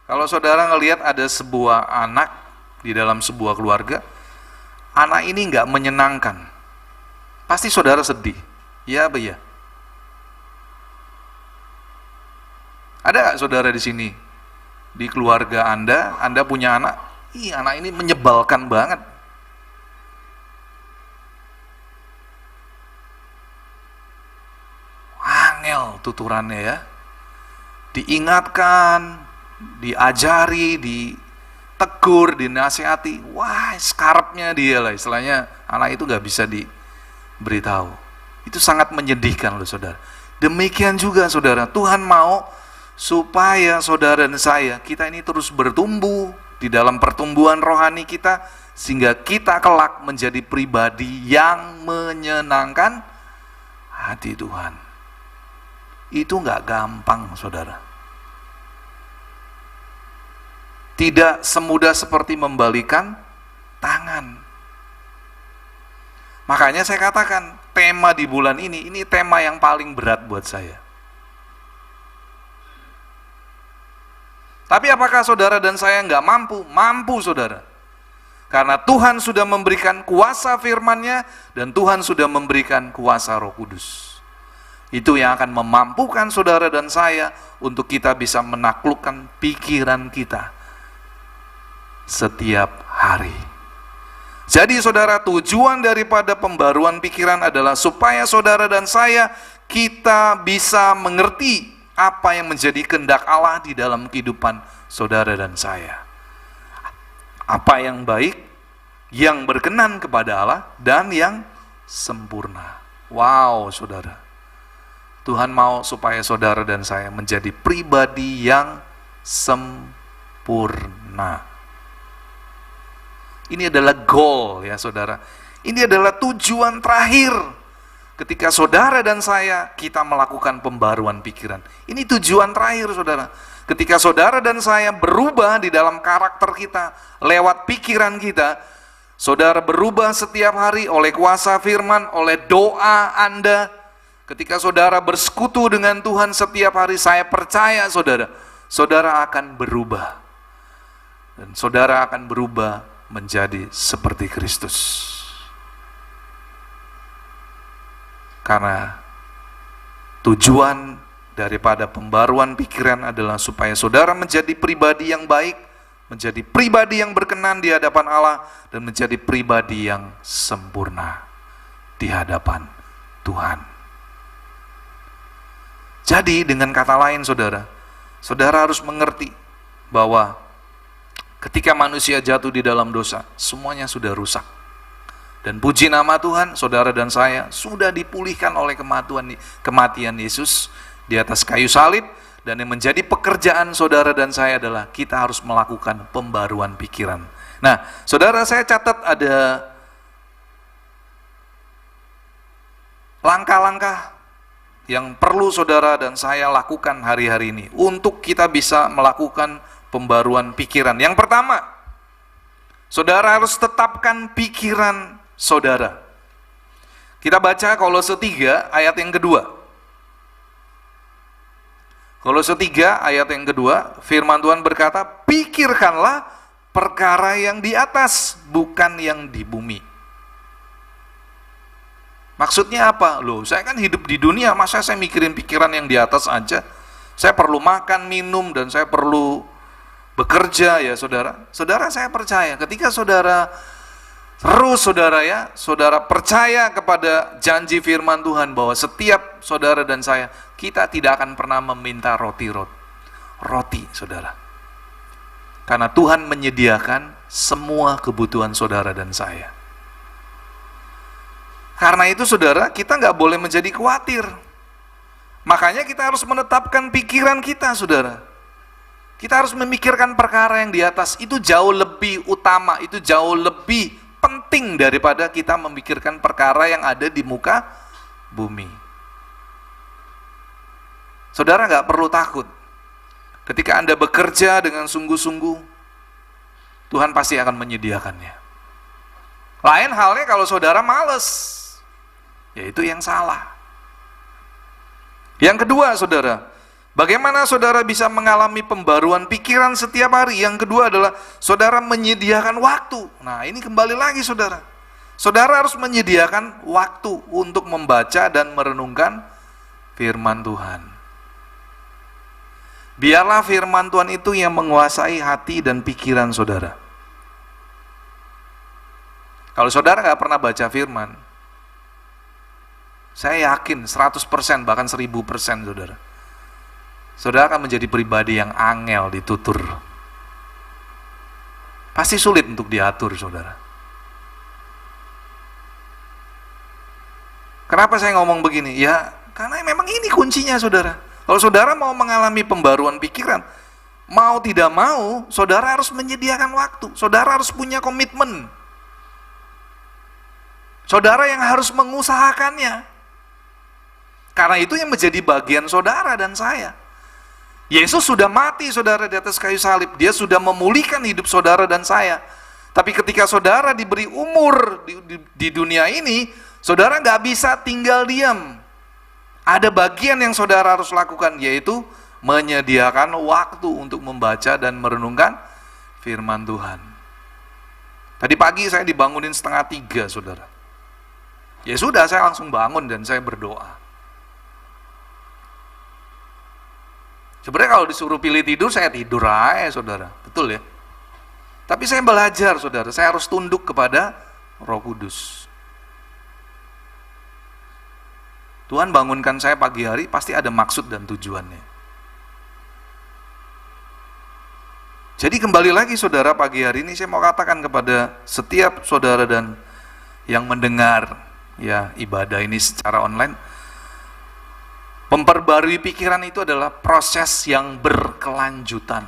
kalau saudara ngelihat ada sebuah anak di dalam sebuah keluarga, anak ini nggak menyenangkan, pasti saudara sedih, ya apa ya? Ada nggak saudara di sini, di keluarga Anda punya anak, anak ini menyebalkan banget. Angel tuturannya ya. Diingatkan, diajari, ditegur, dinasihati. Wah, skarapnya dia lah, istilahnya anak itu nggak bisa diberitahu. Itu sangat menyedihkan loh saudara. Demikian juga saudara, Tuhan mau supaya saudara dan saya, kita ini terus bertumbuh di dalam pertumbuhan rohani kita, sehingga kita kelak menjadi pribadi yang menyenangkan hati Tuhan. Itu nggak gampang saudara. Tidak semudah seperti membalikan tangan. Makanya saya katakan, tema di bulan ini tema yang paling berat buat saya. Tapi apakah saudara dan saya nggak mampu? Mampu saudara. Karena Tuhan sudah memberikan kuasa firman-Nya dan Tuhan sudah memberikan kuasa Roh Kudus. Itu yang akan memampukan saudara dan saya untuk kita bisa menaklukkan pikiran kita setiap hari. Jadi saudara, tujuan daripada pembaruan pikiran adalah supaya saudara dan saya kita bisa mengerti apa yang menjadi kehendak Allah di dalam kehidupan saudara dan saya. Apa yang baik, yang berkenan kepada Allah, dan yang sempurna. Wow, saudara. Tuhan mau supaya saudara dan saya menjadi pribadi yang sempurna. Ini adalah goal ya saudara. Ini adalah tujuan terakhir ketika saudara dan saya kita melakukan pembaruan pikiran. Ini tujuan terakhir saudara. Ketika saudara dan saya berubah di dalam karakter kita lewat pikiran kita, saudara berubah setiap hari oleh kuasa firman, oleh doa Anda. Ketika saudara bersekutu dengan Tuhan setiap hari, saya percaya saudara, saudara akan berubah. Dan saudara akan berubah menjadi seperti Kristus. Karena tujuan daripada pembaruan pikiran adalah supaya saudara menjadi pribadi yang baik, menjadi pribadi yang berkenan di hadapan Allah, dan menjadi pribadi yang sempurna di hadapan Tuhan. Jadi dengan kata lain saudara, saudara harus mengerti bahwa ketika manusia jatuh di dalam dosa, semuanya sudah rusak. Dan puji nama Tuhan, saudara dan saya sudah dipulihkan oleh kematian Yesus di atas kayu salib. Dan yang menjadi pekerjaan saudara dan saya adalah kita harus melakukan pembaruan pikiran. Nah, saudara, saya catat ada langkah-langkah yang perlu saudara dan saya lakukan hari-hari ini untuk kita bisa melakukan pembaruan pikiran. Yang pertama, saudara harus tetapkan pikiran saudara. Kita baca Kolose 3 ayat yang kedua. Kolose 3 ayat yang kedua, firman Tuhan berkata, pikirkanlah perkara yang di atas, bukan yang di bumi. Maksudnya apa? Loh, saya kan hidup di dunia, masa saya mikirin pikiran yang di atas aja? Saya perlu makan, minum, dan saya perlu bekerja ya saudara. Saudara, saya percaya ketika saudara Terus saudara ya, saudara percaya kepada janji firman Tuhan bahwa setiap saudara dan saya, kita tidak akan pernah meminta roti saudara. Karena Tuhan menyediakan semua kebutuhan saudara dan saya. Karena itu saudara, kita nggak boleh menjadi khawatir. Makanya kita harus menetapkan pikiran kita saudara. Kita harus memikirkan perkara yang di atas, itu jauh lebih utama, itu jauh lebih penting daripada kita memikirkan perkara yang ada di muka bumi. Saudara nggak perlu takut. Ketika Anda bekerja dengan sungguh-sungguh, Tuhan pasti akan menyediakannya. Lain halnya kalau saudara malas, yaitu yang salah. Yang kedua saudara, bagaimana saudara bisa mengalami pembaruan pikiran setiap hari? Yang kedua adalah saudara menyediakan waktu. Nah, ini kembali lagi saudara. Saudara harus menyediakan waktu untuk membaca dan merenungkan firman Tuhan. Biarlah firman Tuhan itu yang menguasai hati dan pikiran saudara. Kalau saudara nggak pernah baca firman, saya yakin 100% bahkan 1000% saudara. Saudara akan menjadi pribadi yang angel ditutur. Pasti sulit untuk diatur, saudara. Kenapa saya ngomong begini? Ya, karena memang ini kuncinya, saudara. Kalau saudara mau mengalami pembaruan pikiran, mau tidak mau, saudara harus menyediakan waktu. Saudara harus punya komitmen. Saudara yang harus mengusahakannya. Karena itu yang menjadi bagian saudara dan saya. Yesus sudah mati saudara di atas kayu salib. Dia sudah memulihkan hidup saudara dan saya. Tapi ketika saudara diberi umur di dunia ini, saudara nggak bisa tinggal diam. Ada bagian yang saudara harus lakukan, yaitu menyediakan waktu untuk membaca dan merenungkan firman Tuhan. Tadi pagi saya dibangunin 2:30 saudara. Ya sudah, saya langsung bangun dan saya berdoa. Sebenarnya kalau disuruh pilih tidur, saya tidur aja saudara, betul ya. Tapi saya belajar saudara, saya harus tunduk kepada Roh Kudus. Tuhan bangunkan saya pagi hari, pasti ada maksud dan tujuannya. Jadi kembali lagi saudara, pagi hari ini saya mau katakan kepada setiap saudara dan yang mendengar ya ibadah ini secara online, memperbarui pikiran itu adalah proses yang berkelanjutan.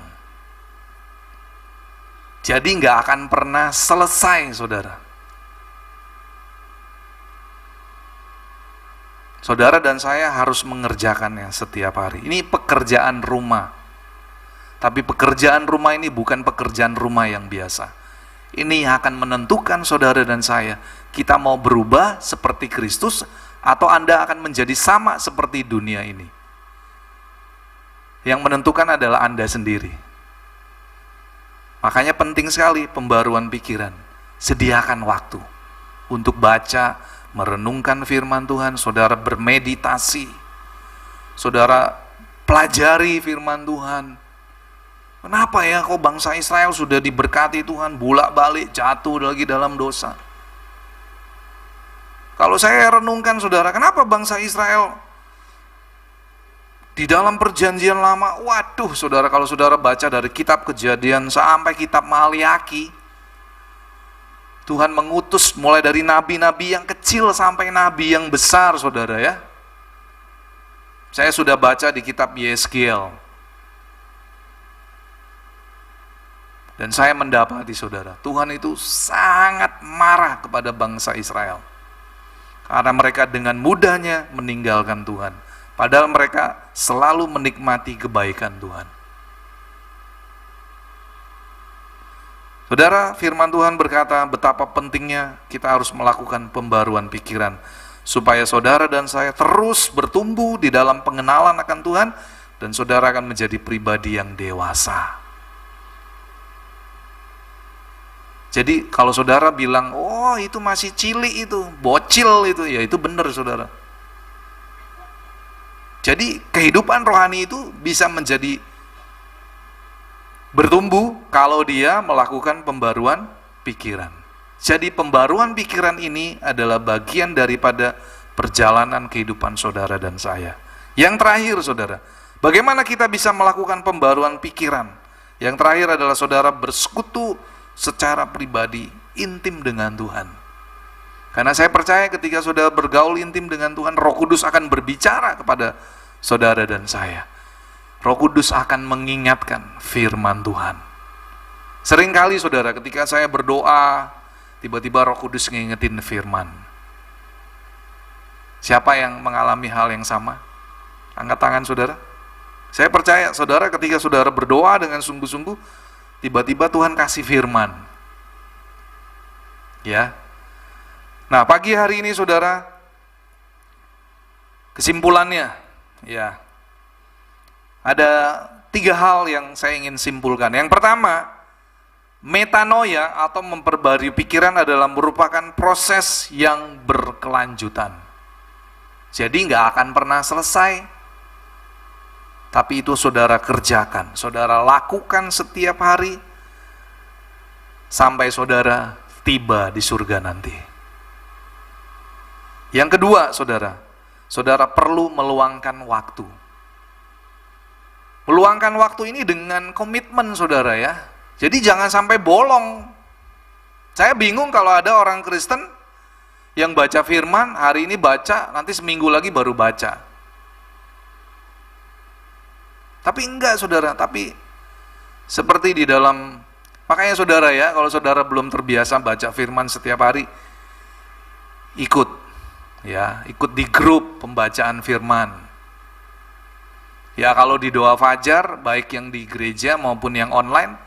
Jadi nggak akan pernah selesai, saudara. Saudara dan saya harus mengerjakannya setiap hari. Ini pekerjaan rumah. Tapi pekerjaan rumah ini bukan pekerjaan rumah yang biasa. Ini akan menentukan saudara dan saya, kita mau berubah seperti Kristus, atau Anda akan menjadi sama seperti dunia ini. Yang menentukan adalah Anda sendiri. Makanya penting sekali pembaruan pikiran. Sediakan waktu untuk baca, merenungkan firman Tuhan. Saudara bermeditasi, saudara pelajari firman Tuhan. Kenapa ya kok bangsa Israel sudah diberkati Tuhan, bolak-balik jatuh lagi dalam dosa? Kalau saya renungkan saudara, kenapa bangsa Israel di dalam perjanjian lama, waduh saudara, kalau saudara baca dari kitab Kejadian sampai kitab Maliaki, Tuhan mengutus mulai dari nabi-nabi yang kecil sampai nabi yang besar saudara ya. Saya sudah baca di kitab Yeskiel. Dan saya mendapati saudara, Tuhan itu sangat marah kepada bangsa Israel. Karena mereka dengan mudahnya meninggalkan Tuhan. Padahal mereka selalu menikmati kebaikan Tuhan. Saudara, firman Tuhan berkata betapa pentingnya kita harus melakukan pembaruan pikiran. Supaya saudara dan saya terus bertumbuh di dalam pengenalan akan Tuhan. Dan saudara akan menjadi pribadi yang dewasa. Jadi kalau saudara bilang, oh itu masih cilik itu, bocil itu, ya itu benar saudara. Jadi kehidupan rohani itu bisa menjadi bertumbuh kalau dia melakukan pembaruan pikiran. Jadi pembaruan pikiran ini adalah bagian daripada perjalanan kehidupan saudara dan saya. Yang terakhir saudara, bagaimana kita bisa melakukan pembaruan pikiran? Yang terakhir adalah saudara bersekutu secara pribadi, intim dengan Tuhan. Karena saya percaya ketika saudara bergaul intim dengan Tuhan, Roh Kudus akan berbicara kepada saudara dan saya. Roh Kudus akan mengingatkan firman Tuhan. Seringkali saudara ketika saya berdoa, tiba-tiba Roh Kudus ngingetin firman. Siapa yang mengalami hal yang sama? Angkat tangan saudara. Saya percaya saudara ketika saudara berdoa dengan sungguh-sungguh, tiba-tiba Tuhan kasih firman. Ya. Nah, pagi hari ini saudara, kesimpulannya, ya, ada 3 hal yang saya ingin simpulkan. Yang pertama, metanoia atau memperbarui pikiran adalah merupakan proses yang berkelanjutan. Jadi nggak akan pernah selesai, tapi itu saudara kerjakan, saudara lakukan setiap hari, sampai saudara tiba di surga nanti. Yang kedua saudara perlu meluangkan waktu. Meluangkan waktu ini dengan komitmen saudara ya. Jadi jangan sampai bolong. Saya bingung kalau ada orang Kristen yang baca firman, hari ini baca, nanti seminggu lagi baru baca. Tapi enggak saudara, tapi seperti di dalam, makanya saudara ya, kalau saudara belum terbiasa baca firman setiap hari, ikut di grup pembacaan firman. Ya kalau di doa fajar, baik yang di gereja maupun yang online,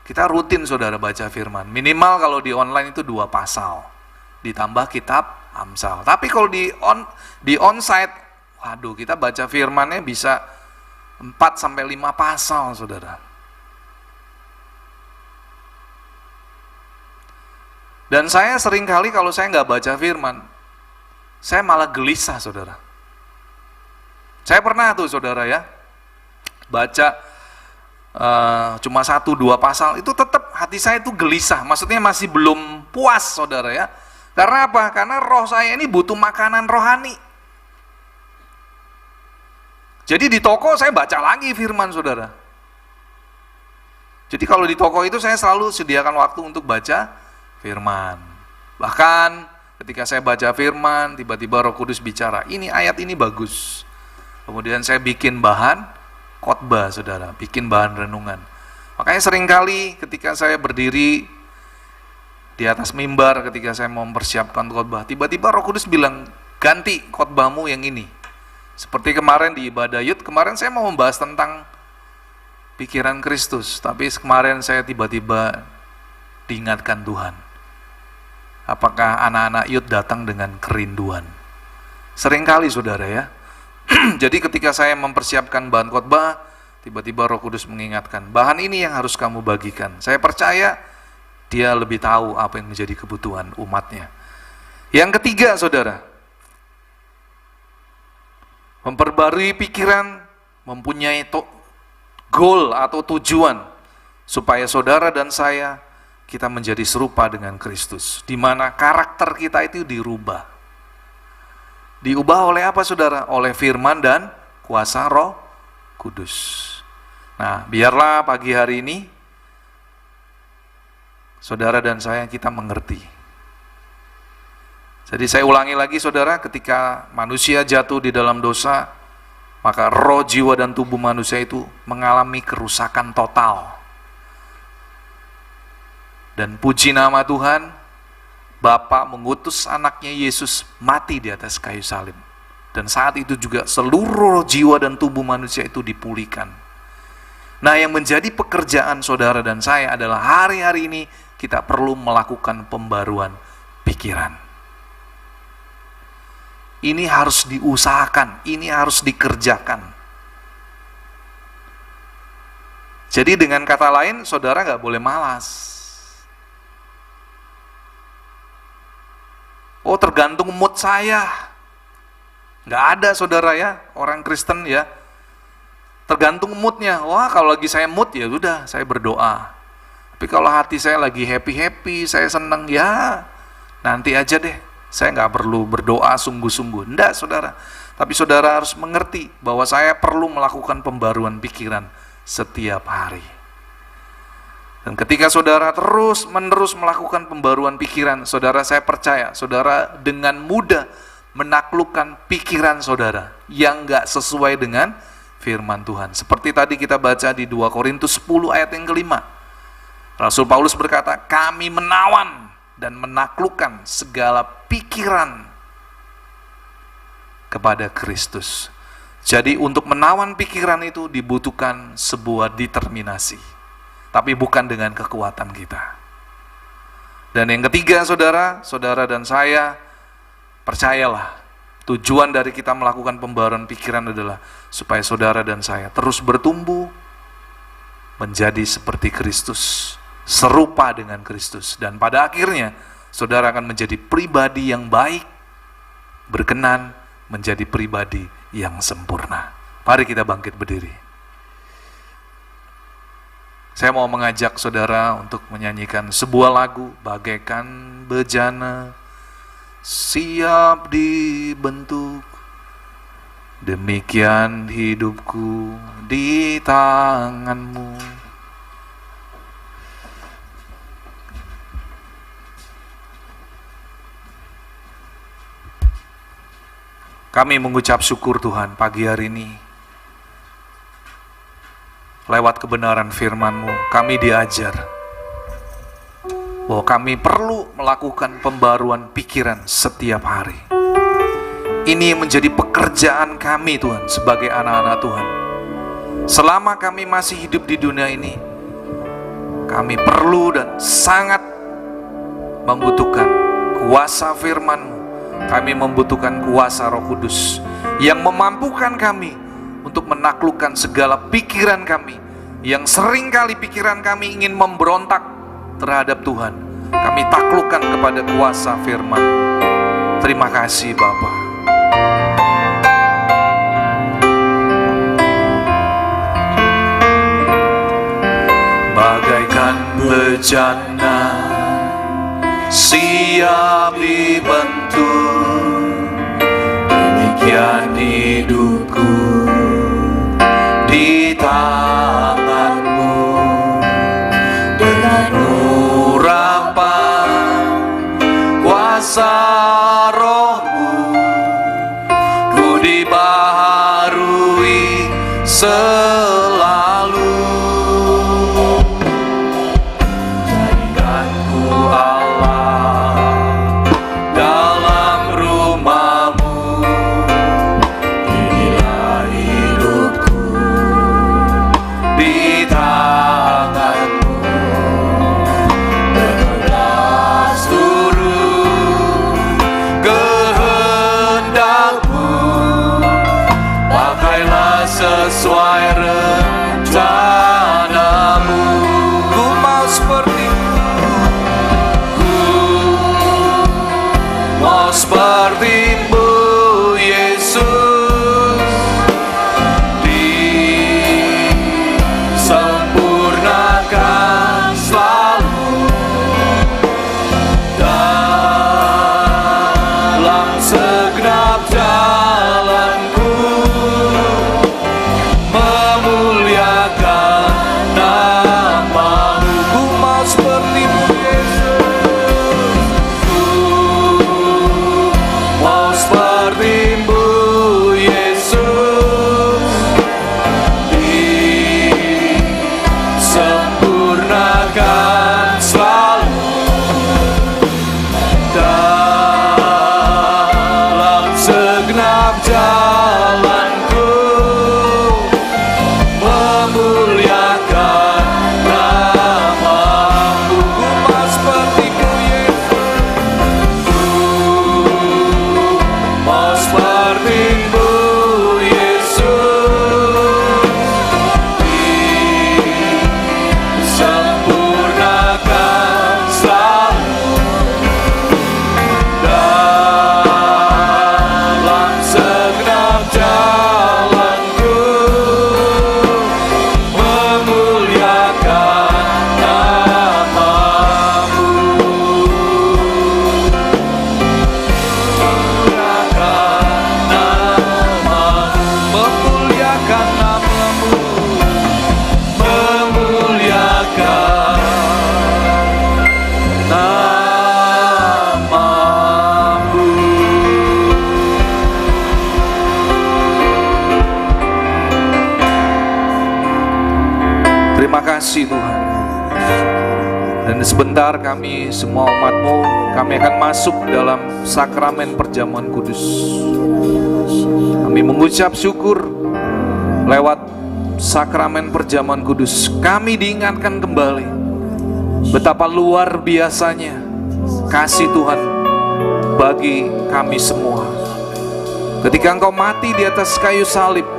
kita rutin saudara baca firman. Minimal kalau di online itu 2 pasal, ditambah kitab Amsal. Tapi kalau di onsite, waduh kita baca firmannya bisa 4-5 pasal saudara. Dan saya seringkali kalau saya nggak baca firman, saya malah gelisah saudara. Saya pernah tuh saudara ya, baca cuma 1-2 pasal, itu tetap hati saya itu gelisah, maksudnya masih belum puas saudara ya. Karena apa? Karena roh saya ini butuh makanan rohani. Jadi di toko saya baca lagi firman saudara. Jadi kalau di toko itu saya selalu sediakan waktu untuk baca firman. Bahkan ketika saya baca firman, tiba-tiba Roh Kudus bicara, ini ayat ini bagus. Kemudian saya bikin bahan khotbah saudara, bikin bahan renungan. Makanya seringkali ketika saya berdiri di atas mimbar, ketika saya mau mempersiapkan khotbah, tiba-tiba Roh Kudus bilang, ganti khotbahmu yang ini. Seperti kemarin di ibadah Yud, kemarin saya mau membahas tentang pikiran Kristus, tapi kemarin saya tiba-tiba diingatkan Tuhan. Apakah anak-anak Yud datang dengan kerinduan? Seringkali saudara ya. Jadi ketika saya mempersiapkan bahan khotbah, tiba-tiba Roh Kudus mengingatkan, bahan ini yang harus kamu bagikan. Saya percaya Dia lebih tahu apa yang menjadi kebutuhan umatnya. Yang ketiga saudara, memperbarui pikiran, mempunyai goal atau tujuan, supaya saudara dan saya, kita menjadi serupa dengan Kristus, di mana karakter kita itu dirubah. Diubah oleh apa saudara? Oleh firman dan kuasa Roh Kudus. Nah, biarlah pagi hari ini saudara dan saya kita mengerti. Jadi saya ulangi lagi saudara, ketika manusia jatuh di dalam dosa, maka roh, jiwa, dan tubuh manusia itu mengalami kerusakan total. Dan puji nama Tuhan, Bapa mengutus anaknya Yesus mati di atas kayu salib. Dan saat itu juga seluruh jiwa dan tubuh manusia itu dipulihkan. Nah, yang menjadi pekerjaan saudara dan saya adalah hari-hari ini kita perlu melakukan pembaruan pikiran. Ini harus diusahakan, ini harus dikerjakan. Jadi dengan kata lain, saudara nggak boleh malas. Oh, tergantung mood saya. Nggak ada saudara ya, orang Kristen ya. Tergantung moodnya. Wah, kalau lagi saya mood ya udah, saya berdoa. Tapi kalau hati saya lagi happy-happy, saya senang, ya nanti aja deh. Saya nggak perlu berdoa sungguh-sungguh. Enggak, saudara. Tapi saudara harus mengerti bahwa saya perlu melakukan pembaruan pikiran setiap hari. Dan ketika saudara terus-menerus melakukan pembaruan pikiran, saudara, saya percaya saudara dengan mudah menaklukkan pikiran saudara yang nggak sesuai dengan firman Tuhan. Seperti tadi kita baca di 2 Korintus 10 ayat yang kelima. Rasul Paulus berkata, kami menawan dan menaklukkan segala pikiran kepada Kristus. Jadi untuk menawan pikiran itu dibutuhkan sebuah determinasi. Tapi bukan dengan kekuatan kita. Dan yang ketiga, saudara dan saya, percayalah, tujuan dari kita melakukan pembaruan pikiran adalah supaya saudara dan saya terus bertumbuh menjadi seperti Kristus, serupa dengan Kristus. Dan pada akhirnya, saudara akan menjadi pribadi yang baik, berkenan, menjadi pribadi yang sempurna. Mari kita bangkit berdiri. Saya mau mengajak saudara untuk menyanyikan sebuah lagu, bagaikan bejana siap dibentuk, demikian hidupku di tanganmu. Kami mengucap syukur Tuhan pagi hari ini. Lewat kebenaran firman-Mu, kami diajar bahwa kami perlu melakukan pembaruan pikiran setiap hari. Ini menjadi pekerjaan kami Tuhan sebagai anak-anak Tuhan. Selama kami masih hidup di dunia ini, kami perlu dan sangat membutuhkan kuasa firman-Mu. Kami membutuhkan kuasa Roh Kudus yang memampukan kami untuk menaklukkan segala pikiran kami yang seringkali pikiran kami ingin memberontak terhadap Tuhan. Kami taklukkan kepada kuasa firman. Terima kasih Bapa. Bagaikan bejana siap dibentuk, demikian hidupku di tangan-Mu. Dengan urapan kuasa Roh-Mu, ku dibaharui selalu. Jadikanku Allah dalam rumah-Mu. Inilah hidupku di tangan-Mu. Berkenas turut kehendak-Mu. Pakailah sesuai rencana-Mu. Ku mau seperti-Mu. Ku mau seperti-Mu, Yesus. Disempurnakan selalu dalam segenap jalanku, memuliakan nama-Mu. Ku mau seperti-Mu, Yesus. Ku mau Sebentar kami semua umat-Mu, kami akan masuk dalam sakramen perjamuan kudus. Kami mengucap syukur lewat sakramen perjamuan kudus. Kami diingatkan kembali betapa luar biasanya kasih Tuhan bagi kami semua. Ketika Engkau mati di atas kayu salib,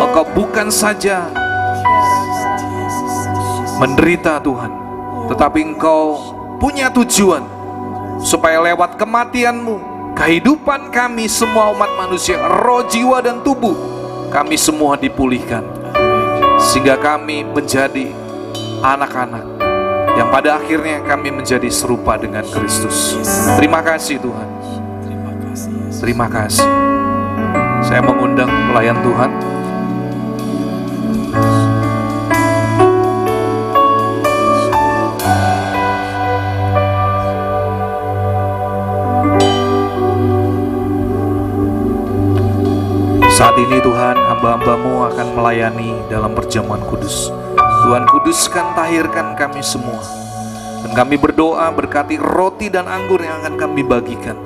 Engkau bukan saja menderita Tuhan, tetapi Engkau punya tujuan supaya lewat kematian-Mu, kehidupan kami semua umat manusia, roh, jiwa, dan tubuh kami semua dipulihkan, sehingga kami menjadi anak-anak yang pada akhirnya kami menjadi serupa dengan Kristus. Terima kasih Tuhan. Terima kasih. Saya mengundang pelayan Tuhan. Saat ini Tuhan, hamba-hamba-Mu akan melayani dalam perjamuan kudus. Tuhan, kuduskan, tahirkan kami semua. Dan kami berdoa berkati roti dan anggur yang akan kami bagikan.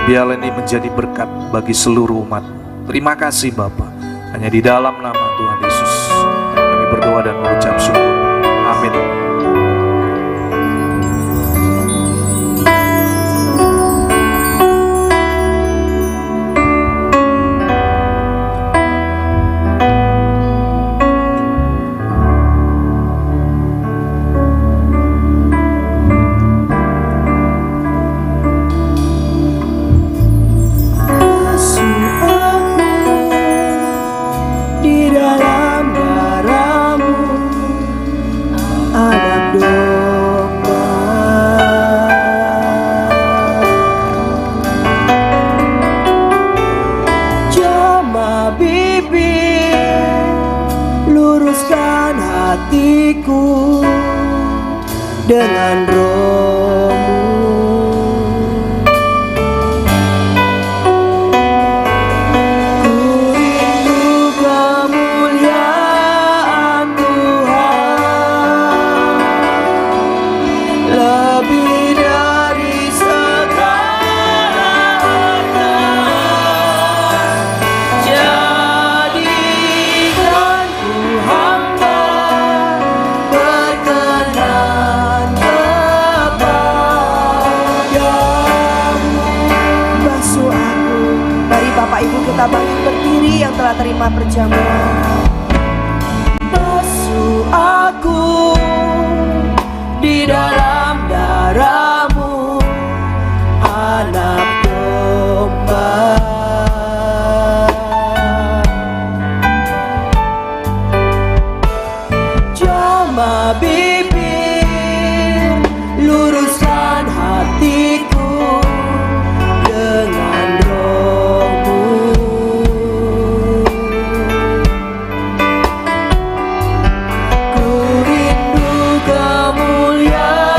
Biarlah ini menjadi berkat bagi seluruh umat. Terima kasih Bapa. Hanya di dalam nama Tuhan Yesus kami berdoa dan mengucap syukur. Amin. hatiku dengan roh-Mu. Ku rindu kemuliaan Tuhan lebih dari segala harta. Jadikan ku hamba berkenan kepadamu. Basuh aku. Mari Bapak Ibu kita bangkit berdiri yang telah terima perjamuan. Basuh aku di dalam darah-Mu, anak domba. Jama bibir, luruskan hatiku dengan roh-Mu. Ku rindu kemuliaan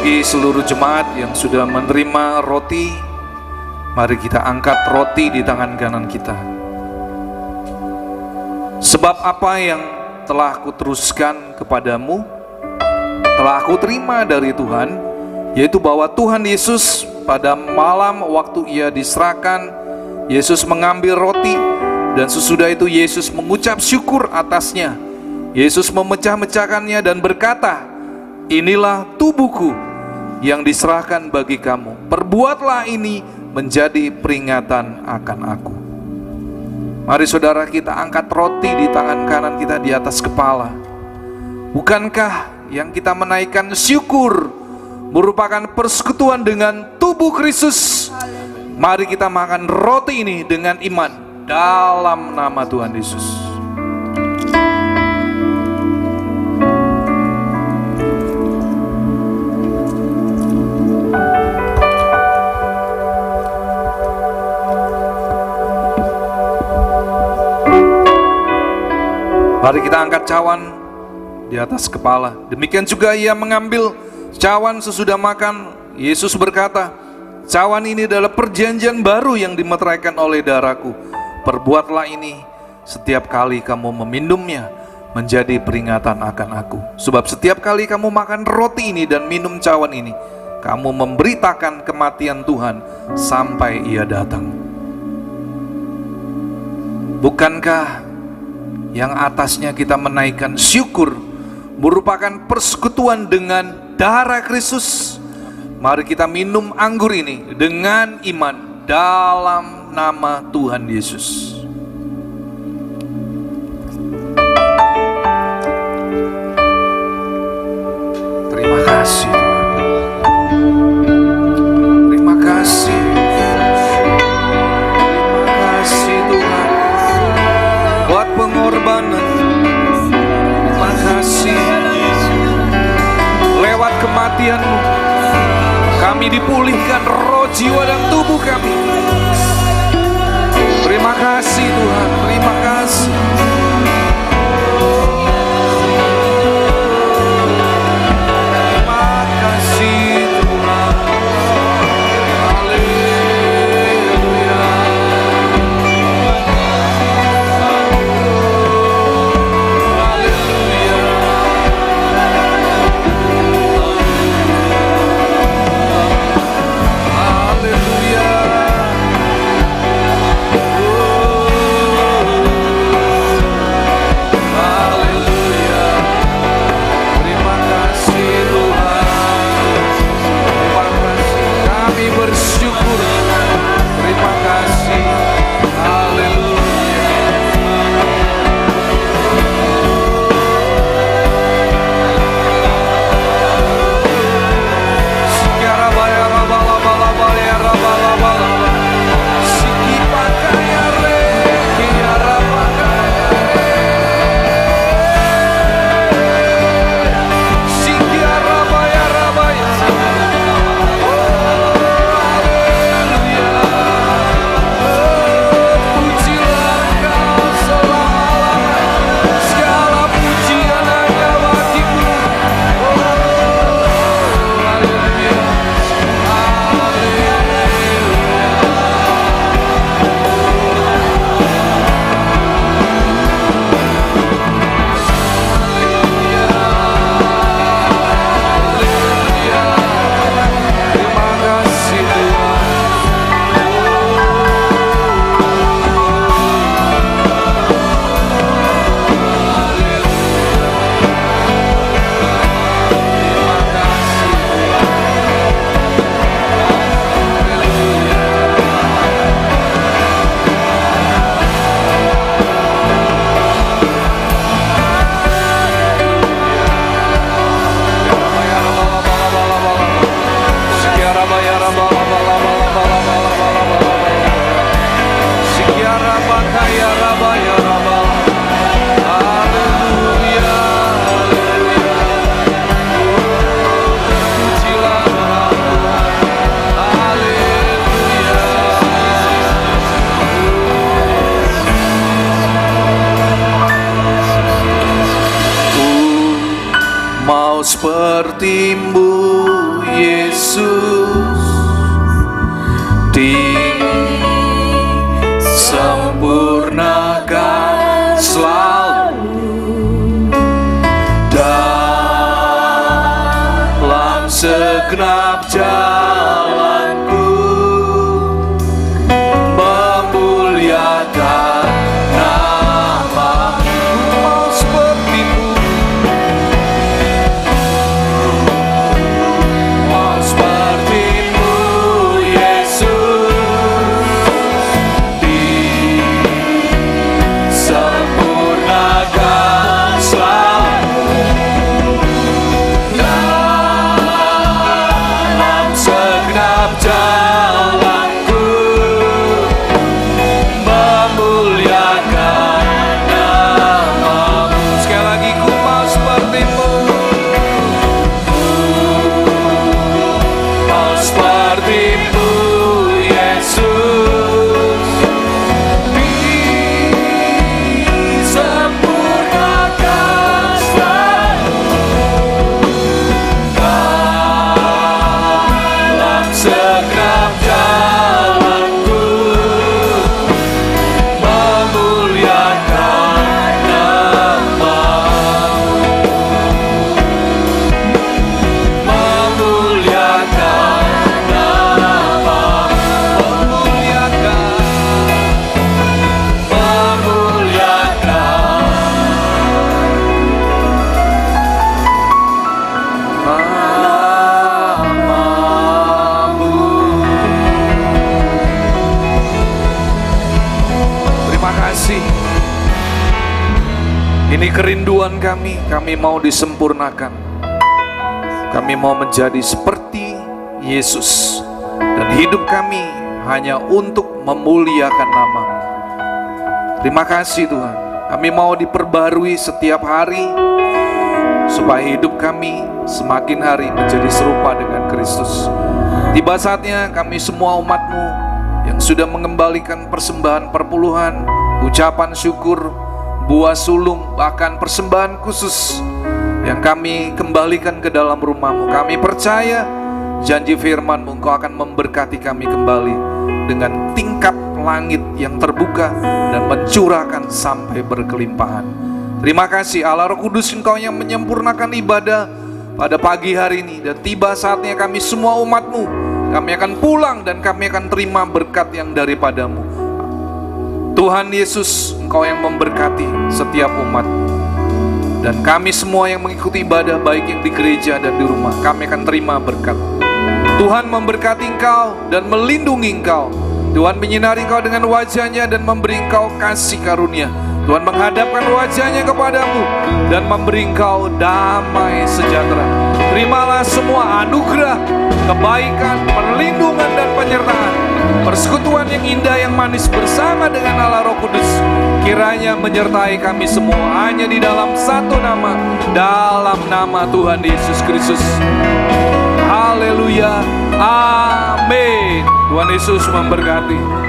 Bagi seluruh jemaat yang sudah menerima roti, mari kita angkat roti di tangan kanan kita. Sebab apa yang telah kuteruskan kepadamu, telah aku terima dari Tuhan, yaitu bahwa Tuhan Yesus pada malam waktu ia diserahkan, Yesus mengambil roti, dan sesudah itu Yesus mengucap syukur atasnya. Yesus memecah-mecahkannya dan berkata, inilah tubuhku yang diserahkan bagi kamu. Perbuatlah ini menjadi peringatan akan aku. Mari saudara, kita angkat roti di tangan kanan kita di atas kepala. Bukankah yang kita menaikkan syukur merupakan persekutuan dengan tubuh Kristus? Mari kita makan roti ini dengan iman dalam nama Tuhan Yesus. Mari kita angkat cawan di atas kepala. Demikian juga ia mengambil cawan sesudah makan. Yesus berkata, cawan ini adalah perjanjian baru yang dimeteraikan oleh darahku. Perbuatlah ini setiap kali kamu meminumnya menjadi peringatan akan aku. Sebab setiap kali kamu makan roti ini dan minum cawan ini, kamu memberitakan kematian Tuhan sampai ia datang. Bukankah yang atasnya kita menaikkan syukur merupakan persekutuan dengan darah Kristus? Mari kita minum anggur ini dengan iman dalam nama Tuhan Yesus. Terima kasih Tuhan. Terima kasih. Terima kasih Tuhan buat pengorbanan. Terima kasih. Lewat kematian-Mu kami dipulihkan roh, jiwa, dan tubuh kami. Terima kasih Tuhan. Terima kasih. Terima kasih Tuhan. Haleluya. Seperti-Mu Yesus disempurnakan selalu dalam segenap jalanku, memuliakan nama-Mu. Mau seperti-Mu, mau seperti-Mu Yesus, disempurnakan selalu dalam segenap jalanku, memuliakan nama-Mu. Sekali lagi, ku mau seperti-Mu, mau seperti-Mu Yesus, disempurnakan selalu dalam segenap jalanku, memuliakan nama-Mu, memuliakan nama-Mu, namamu. Terima kasih. Ini kerinduan kami mau disempurnakan. Kami mau menjadi seperti Yesus, dan hidup kami hanya untuk memuliakan nama-Mu. Terima kasih Tuhan. Kami mau diperbarui setiap hari, supaya hidup kami semakin hari menjadi serupa dengan Kristus. Tiba saatnya kami semua umat-Mu yang sudah mengembalikan persembahan perpuluhan, ucapan syukur, buah sulung, bahkan persembahan khusus yang kami kembalikan ke dalam rumah-Mu. Kami percaya janji firman-Mu, Engkau akan memberkati kami kembali dengan tingkap langit yang terbuka dan mencurahkan sampai berkelimpahan. Terima kasih Allah Roh Kudus, Engkau yang menyempurnakan ibadah pada pagi hari ini. Dan tiba saatnya kami semua umat-Mu, kami akan pulang dan kami akan terima berkat yang daripada-Mu. Tuhan Yesus, Engkau yang memberkati setiap umat. Dan kami semua yang mengikuti ibadah, baik yang di gereja dan di rumah, kami akan terima berkat. Tuhan memberkati engkau dan melindungi engkau. Tuhan menyinari engkau dengan wajah-Nya dan memberi engkau kasih karunia. Tuhan menghadapkan wajah-Nya kepadamu dan memberi engkau damai sejahtera. Terimalah semua anugerah, kebaikan, perlindungan dan penyertaan, persekutuan yang indah, yang manis bersama dengan Allah Roh Kudus, kiranya menyertai kami semua hanya di dalam satu nama, dalam nama Tuhan Yesus Kristus. Haleluya, amin. Tuhan Yesus memberkati.